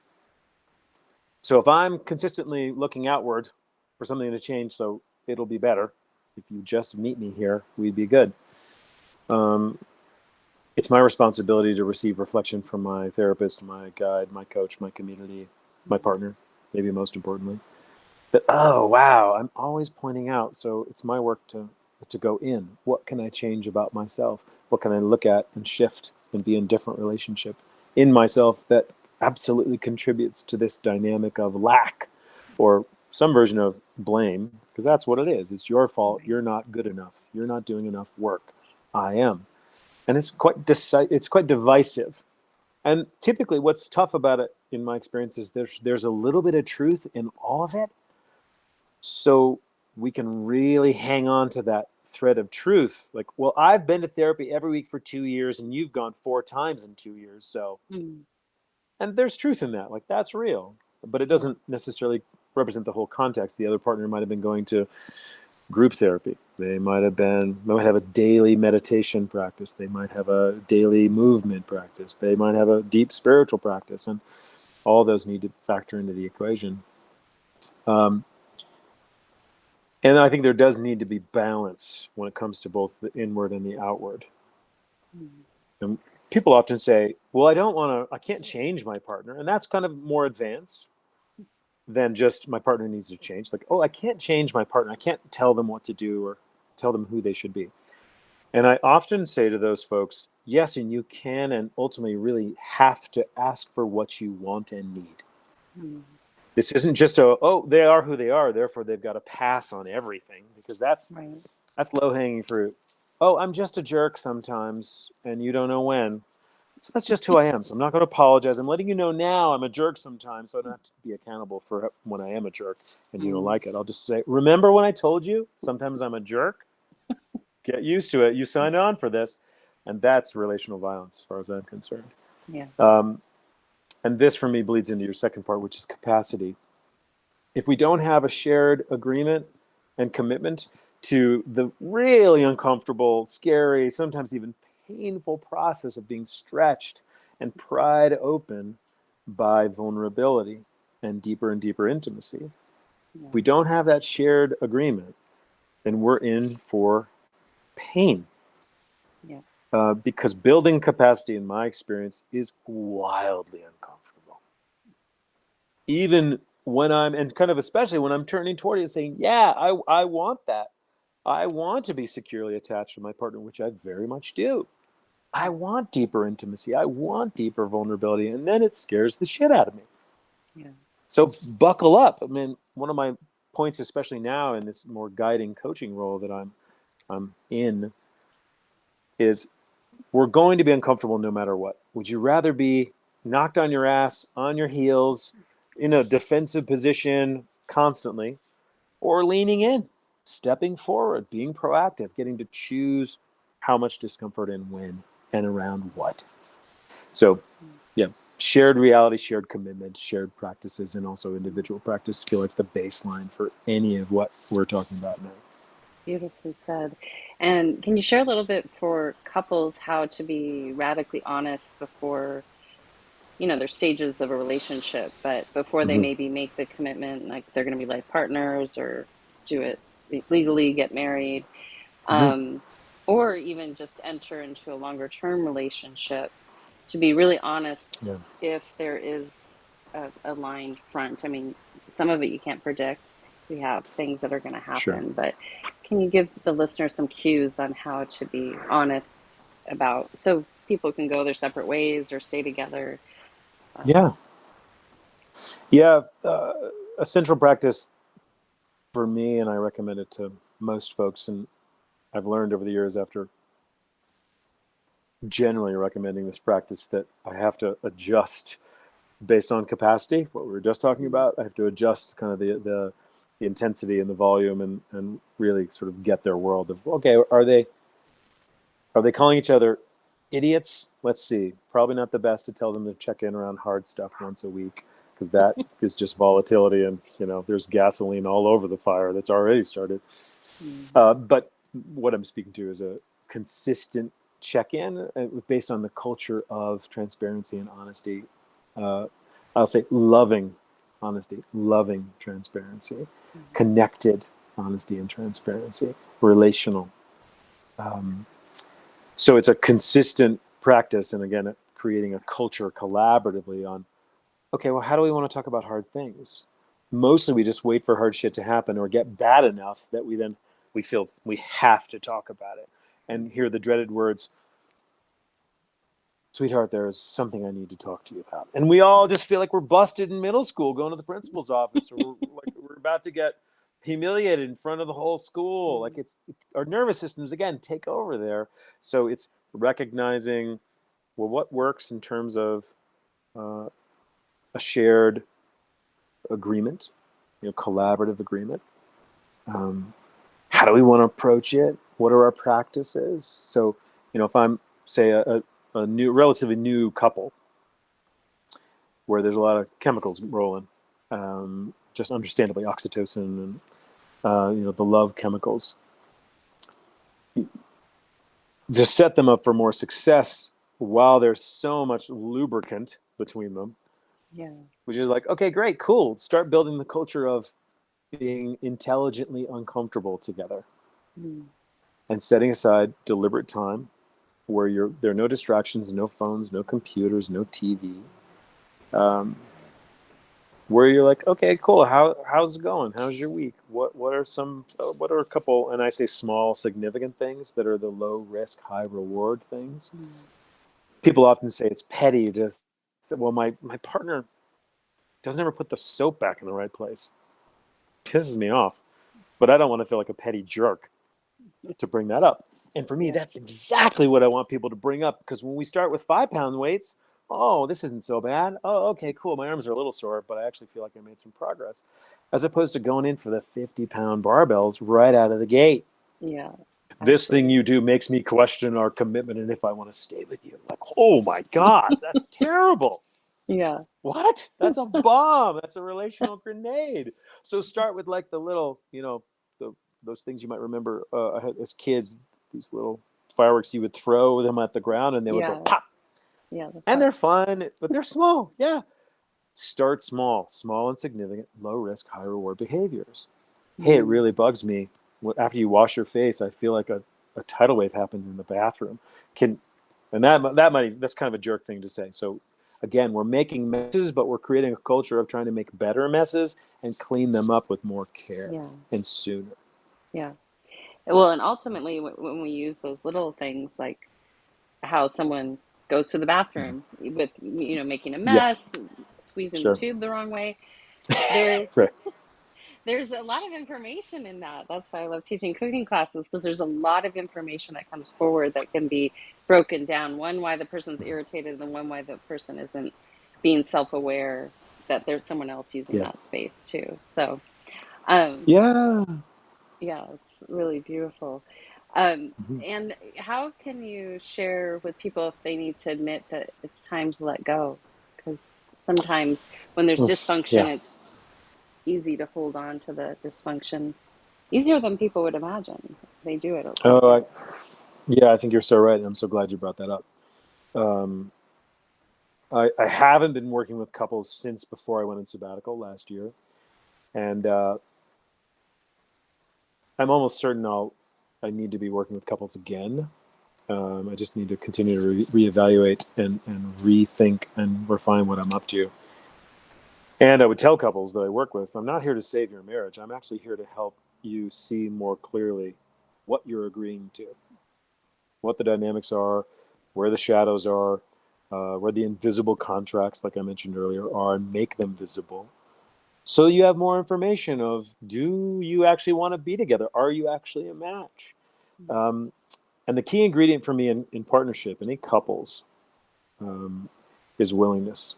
so if I'm consistently looking outward for something to change so it'll be better, if you just meet me here, we'd be good. Um, it's my responsibility to receive reflection from my therapist, my guide, my coach, my community, my partner, maybe most importantly. That, oh wow, I'm always pointing out. So it's my work to go in. What can I change about myself? What can I look at and shift and be in different relationship in myself that absolutely contributes to this dynamic of lack or some version of blame, because that's what it is. It's your fault. Right. You're not good enough. You're not doing enough work. I am. And it's quite divisive. And typically what's tough about it in my experience is there's a little bit of truth in all of it, so we can really hang on to that thread of truth. Like, well, I've been to therapy every week for 2 years and you've gone 4 times in 2 years. So, Mm. and there's truth in that. Like, that's real. But it Yeah. doesn't necessarily represent the whole context. The other partner might have been going to group therapy. They might have a daily meditation practice. They might have a daily movement practice. They might have a deep spiritual practice. And all those need to factor into the equation. Um, And I think there does need to be balance when it comes to both the inward and the outward. Mm. And people often say, well, I can't change my partner. And that's kind of more advanced than just my partner needs to change. Like, oh, I can't change my partner. I can't tell them what to do or tell them who they should be. And I often say to those folks, yes, and you can and ultimately really have to ask for what you want and need. Mm. This isn't just oh, they are who they are, therefore they've got to pass on everything, because Right. that's low hanging fruit. Oh, I'm just a jerk sometimes, and you don't know when. So that's just who I am. So I'm not going to apologize. I'm letting you know now I'm a jerk sometimes, so I don't have to be accountable for when I am a jerk and you don't Mm. like it. I'll just say, remember when I told you sometimes I'm a jerk? Get used to it. You signed on for this. And that's relational violence, as far as I'm concerned. Yeah. Um, and this, for me, bleeds into your second part, which is capacity. If we don't have a shared agreement and commitment to the really uncomfortable, scary, sometimes even painful process of being stretched and pried open by vulnerability and deeper intimacy, Yeah. if we don't have that shared agreement, then we're in for pain. Yeah. Because building capacity, in my experience, is wildly uncomfortable. Even when and kind of especially when I'm turning toward you and saying, yeah, I want that. I want to be securely attached to my partner, which I very much do. I Mm. want deeper intimacy. I want deeper vulnerability. And then it scares the shit out of me. Yeah. So buckle up. I mean, one of my points, especially now in this more guiding coaching role that I'm in, is we're going to be uncomfortable no matter what. Would you rather be knocked on your ass, on your heels, in a defensive position constantly, or leaning in, stepping forward, being proactive, getting to choose how much discomfort and when and around what? So, Mm. yeah, shared reality, shared commitment, shared practices, and also individual practice feel like the baseline for any of what we're talking about now. Beautifully said. And can you share a little bit for couples how to be radically honest before, there's stages of a relationship, but before they Mm-hmm. maybe make the commitment, like they're going to be life partners or do it legally, get married. Mm-hmm. Um, or even just enter into a longer term relationship, to be really honest Yeah. if there is a lined front. I mean, some of it you can't predict. We have things that are going to Sure. happen, but can you give the listener some cues on how to be honest about, so people can go their separate ways or stay together? Yeah. Yeah. A central practice for me, and I recommend it to most folks, and I've learned over the years after generally recommending this practice that I have to adjust based on capacity, what we were just talking about. I have to adjust kind of the intensity and the volume, and really sort of get their world of, okay, are they calling each other idiots? Let's see. Probably not the best to tell them to check in around hard stuff once a week, because that is just volatility, and there's gasoline all over the fire that's already started. Mm-hmm. But what I'm speaking to is a consistent check-in based on the culture of transparency and honesty. I'll say loving honesty, loving transparency, connected honesty and transparency, relational. So it's a consistent practice, and again, creating a culture collaboratively on, okay, well, how do we want to talk about hard things? Mostly we just wait for hard shit to happen or get bad enough that we feel we have to talk about it and hear the dreaded words, sweetheart, there's something I need to talk to you about. And we all just feel like we're busted in middle school going to the principal's office, or we're about to get humiliated in front of the whole school. Like our nervous systems, again, take over there. So it's recognizing, well, what works in terms of a shared agreement, collaborative agreement. How do we want to approach it? What are our practices? So, if I'm, say, a new, relatively new couple where there's a lot of chemicals rolling, just understandably oxytocin and the love chemicals, to set them up for more success while there's so much lubricant between them, Yeah. which is like, okay, great, cool. Start building the culture of being intelligently uncomfortable together Mm. and setting aside deliberate time where there are no distractions, no phones, no computers, no TV, where you're like, okay, cool. How's it going? How's your week? What are a couple, and I say small, significant things that are the low risk, high reward things. Mm. People often say it's petty. Just say, well, my partner doesn't ever put the soap back in the right place. Pisses me off, but I don't want to feel like a petty jerk to bring that up. And for me, Yeah. that's exactly what I want people to bring up, because when we start with 5-pound weights, oh, this isn't so bad. Oh, okay, cool. My arms are a little sore, but I actually feel like I made some progress, as opposed to going in for the 50-pound barbells right out of the gate. Yeah. This thing Absolutely. you do makes me question our commitment and if I want to stay with you. Like, oh my God, that's terrible. Yeah. What? That's a bomb. That's a relational grenade. So start with like the little, those things you might remember as kids, these little fireworks you would throw them at the ground and they would go Yeah. pop. Yeah. The And they're pucks. fun, but they're small. Yeah. Start small and significant, low risk, high reward behaviors. Hey, it Mm. really bugs me. After you wash your face, I feel like a tidal wave happened in the bathroom. And that's kind of a jerk thing to say. So again, we're making messes, but we're creating a culture of trying to make better messes and clean them up with more care Yeah. and sooner. Yeah. Well, and ultimately, when we use those little things, like how someone goes to the bathroom with, making a Yeah, mess, squeezing the sure. tube the wrong way, there's Right. there's a lot of information in that. That's why I love teaching cooking classes, because there's a lot of information that comes forward that can be broken down. One, why the person's irritated, and one, why the person isn't being self-aware that there's someone else using Yeah. that space too. So, um, Yeah. yeah, it's really beautiful. Um, Mhm. and how can you share with people if they need to admit that it's time to let go? Because sometimes when there's Yeah. dysfunction, it's easy to hold on to the dysfunction, easier than people would imagine. They do it. They Oh, get it. yeah, I think you're so right. And I'm so glad you brought that up. Um, I haven't been working with couples since before I went on sabbatical last year. And I'm almost certain I need to be working with couples again. I just need to continue to reevaluate and rethink and refine what I'm up to. And I would tell couples that I work with, I'm not here to save your marriage. I'm actually here to help you see more clearly what you're agreeing to, what the dynamics are, where the shadows are, where the invisible contracts, like I mentioned earlier, are, and make them visible. So you have more information of, do you actually want to be together? Are you actually a match? And the key ingredient for me in partnership, any couples, is willingness.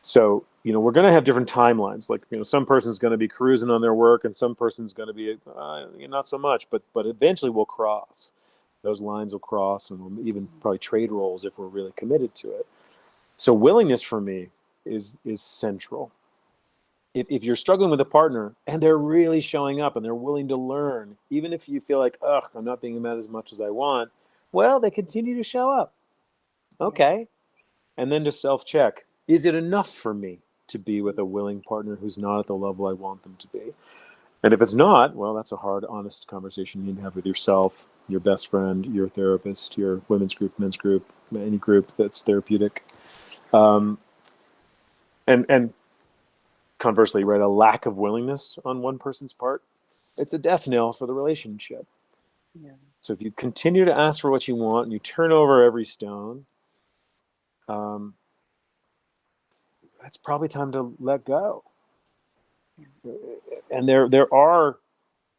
So, we're going to have different timelines. Like, some person's going to be cruising on their work and some person's going to be not so much, but eventually we'll cross. Those lines will cross, and we'll even probably trade roles if we're really committed to it. So willingness for me is central. If you're struggling with a partner and they're really showing up and they're willing to learn, even if you feel like, ugh, I'm not being met as much as I want, well, they continue to show up. Okay. And then to self-check, is it enough for me to be with a willing partner who's not at the level I want them to be? And if it's not, well, that's a hard, honest conversation you need to have with yourself, your best friend, your therapist, your women's group, men's group, any group that's therapeutic. And conversely, right, a lack of willingness on one person's part, it's a death knell for the relationship. Yeah. So if you continue to ask for what you want and you turn over every stone, that's probably time to let go. And there are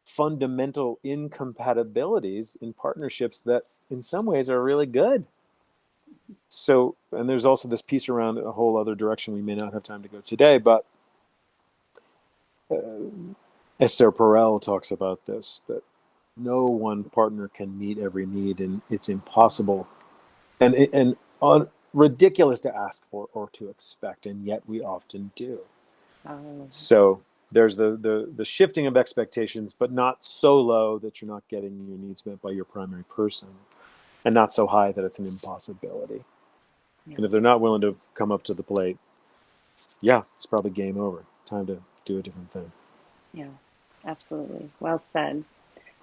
fundamental incompatibilities in partnerships that in some ways are really good. So, and there's also this piece around a whole other direction we may not have time to go today, but Esther Perel talks about this, that no one partner can meet every need, and it's impossible and ridiculous to ask for or to expect, and yet we often do. So there's the shifting of expectations, but not so low that you're not getting your needs met by your primary person, and not so high that it's an impossibility. Yeah. And if they're not willing to come up to the plate, yeah, it's probably game over. Time to do a different thing. Yeah, absolutely. Well said.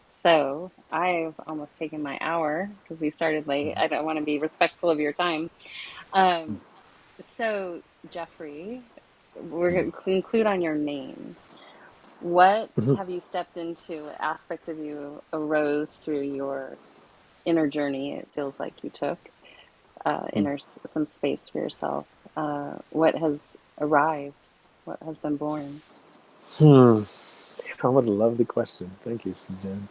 So I've almost taken my hour because we started late. I don't want to be respectful of your time. So Jeffrey, we're going to conclude on your name. What have you stepped into? What aspect of you arose through your inner journey? It feels like you took some space for yourself. What has arrived? What has been born? What a lovely question. Thank you, Suzanne.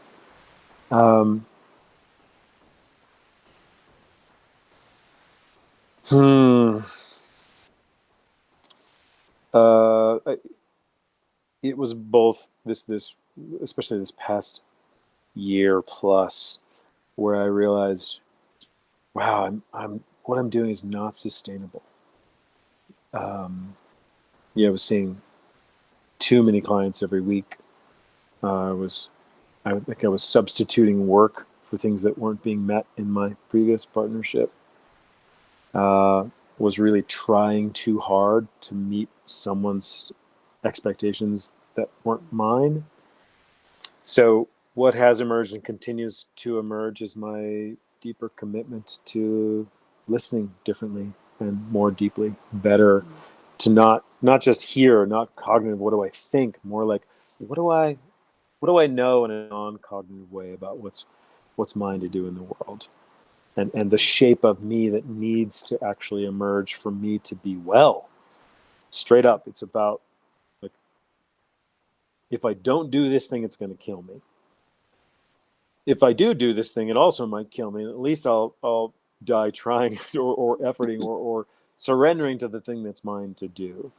It was both this, especially this past year plus, where I realized, wow, what I'm doing is not sustainable. I was seeing too many clients every week. I think I was substituting work for things that weren't being met in my previous partnership. Was really trying too hard to meet someone's expectations that weren't mine. So what has emerged and continues to emerge is my deeper commitment to listening differently and more deeply, better, to not just hear, not cognitive, what do I think, more like what do I know in a non-cognitive way about what's mine to do in the world, and the shape of me that needs to actually emerge for me to be well. Straight up, it's about, like, if I don't do this thing, it's going to kill me. If I do this thing, it also might kill me. At least I'll die trying or efforting or surrendering to the thing that's mine to do.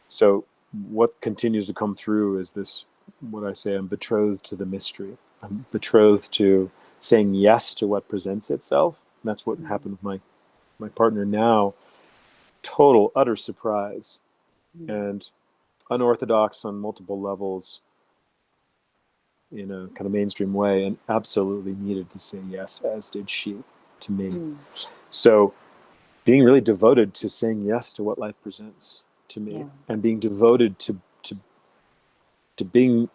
So what continues to come through is this, what I say, I'm betrothed to the mystery. I'm betrothed to saying yes to what presents itself. And that's what happened with my partner now. Total, utter surprise. And unorthodox on multiple levels in a kind of mainstream way, and absolutely needed to say yes, as did she to me. So being really devoted to saying yes to what life presents to me, and being devoted to being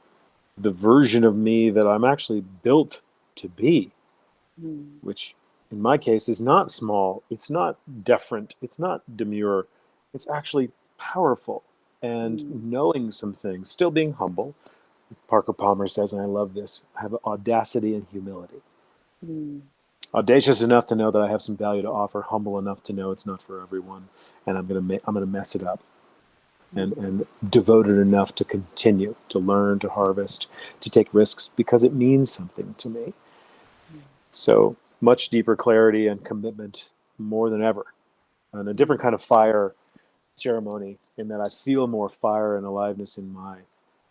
the version of me that I'm actually built to be, which in my case is not small, it's not deferent, it's not demure, it's actually powerful and knowing some things, still being humble. Parker Palmer says, and I love this, I have audacity and humility. Audacious enough to know that I have some value to offer, humble enough to know it's not for everyone, and I'm gonna mess it up. And devoted enough to continue to learn, to harvest, to take risks because it means something to me. So much deeper clarity and commitment more than ever, and a different kind of fire ceremony in that I feel more fire and aliveness in my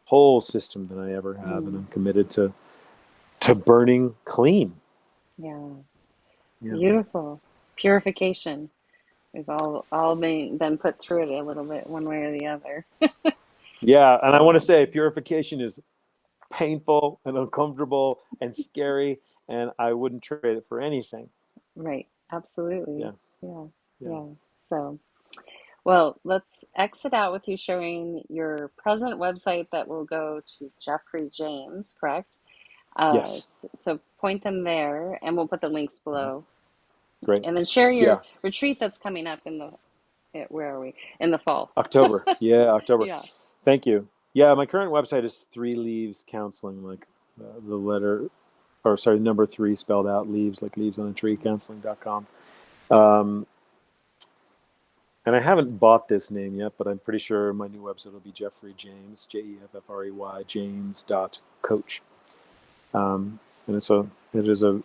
whole system than I ever have, and I'm committed to burning clean. Yeah. Yeah. Beautiful. Purification. We've all been put through it a little bit, one way or the other. Yeah, and I want to say purification is painful and uncomfortable and scary, and I wouldn't trade it for anything. Right. Absolutely. Yeah. Yeah. Yeah. Yeah. So, well, let's exit out with you showing your present website that will go to Jeffrey James, correct? Yes. So point them there, and we'll put the links below. Great. And then share Yeah. your retreat that's coming up where are we? In the fall. October. Yeah, October. Yeah. Thank you. Yeah, my current website is 3leavescounseling, like the letter, or sorry, number 3 spelled out, leaves, like leaves on a tree, counseling.com. And I haven't bought this name yet, but I'm pretty sure my new website will be Jeffrey James, Jeffrey, James.coach. And it is a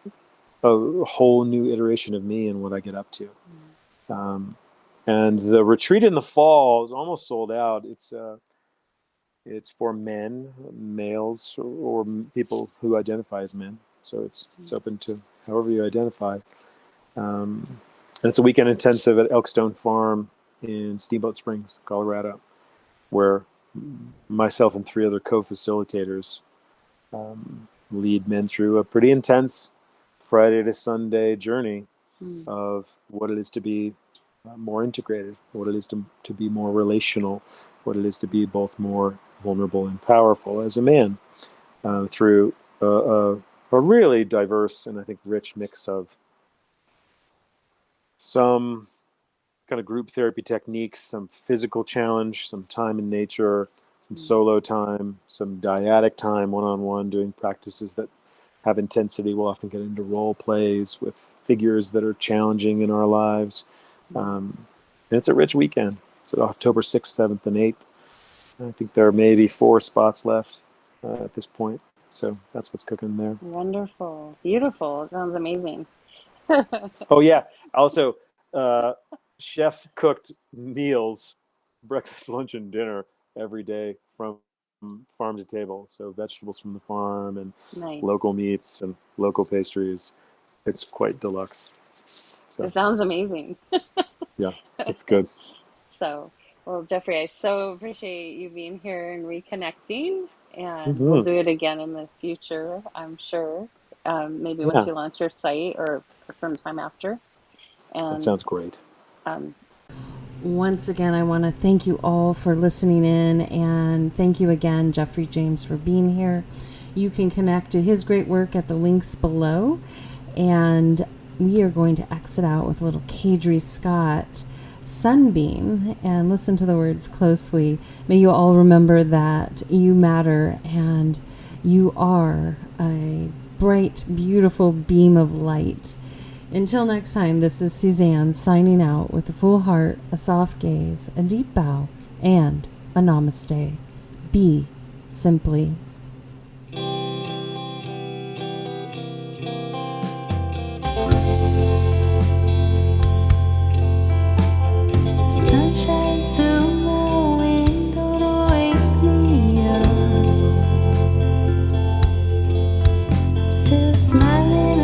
whole new iteration of me and what I get up to. And the retreat in the fall is almost sold out. It's for men, males, or people who identify as men. So it's open to however you identify. And it's a weekend intensive at Elkstone Farm in Steamboat Springs, Colorado, where myself and 3 other co-facilitators lead men through a pretty intense Friday to Sunday journey of what it is to be more integrated, what it is to be more relational, what it is to be both more vulnerable and powerful as a man, through a really diverse and I think rich mix of some kind of group therapy techniques, some physical challenge, some time in nature, some solo time, some dyadic time, one-on-one, doing practices that have intensity. We'll often get into role plays with figures that are challenging in our lives. And it's a rich weekend. It's at October 6th, 7th, and 8th. I think there are maybe 4 spots left at this point. So that's what's cooking there. Wonderful. Beautiful. It sounds amazing. Oh, yeah. Also, chef cooked meals, breakfast, lunch, and dinner every day from farm to table. So vegetables from the farm and Nice. local meats and local pastries. It's quite deluxe. So, It sounds amazing. yeah, it's good. So, well, Jeffrey, I so appreciate you being here and reconnecting. And we'll do it again in the future, I'm sure. Maybe once you launch your site or sometime after. And that sounds great. Once again, I want to thank you all for listening in, and thank you again, Jeffrey James, for being here. You can connect to his great work at the links below, and we are going to exit out with a little Kadri Scott Sunbeam, and listen to the words closely. May you all remember that you matter, and you are a bright, beautiful beam of light. Until next time, this is Suzanne signing out with a full heart, a soft gaze, a deep bow, and a namaste. Be simply. Sun shines through my window to wake me up. Still smiling.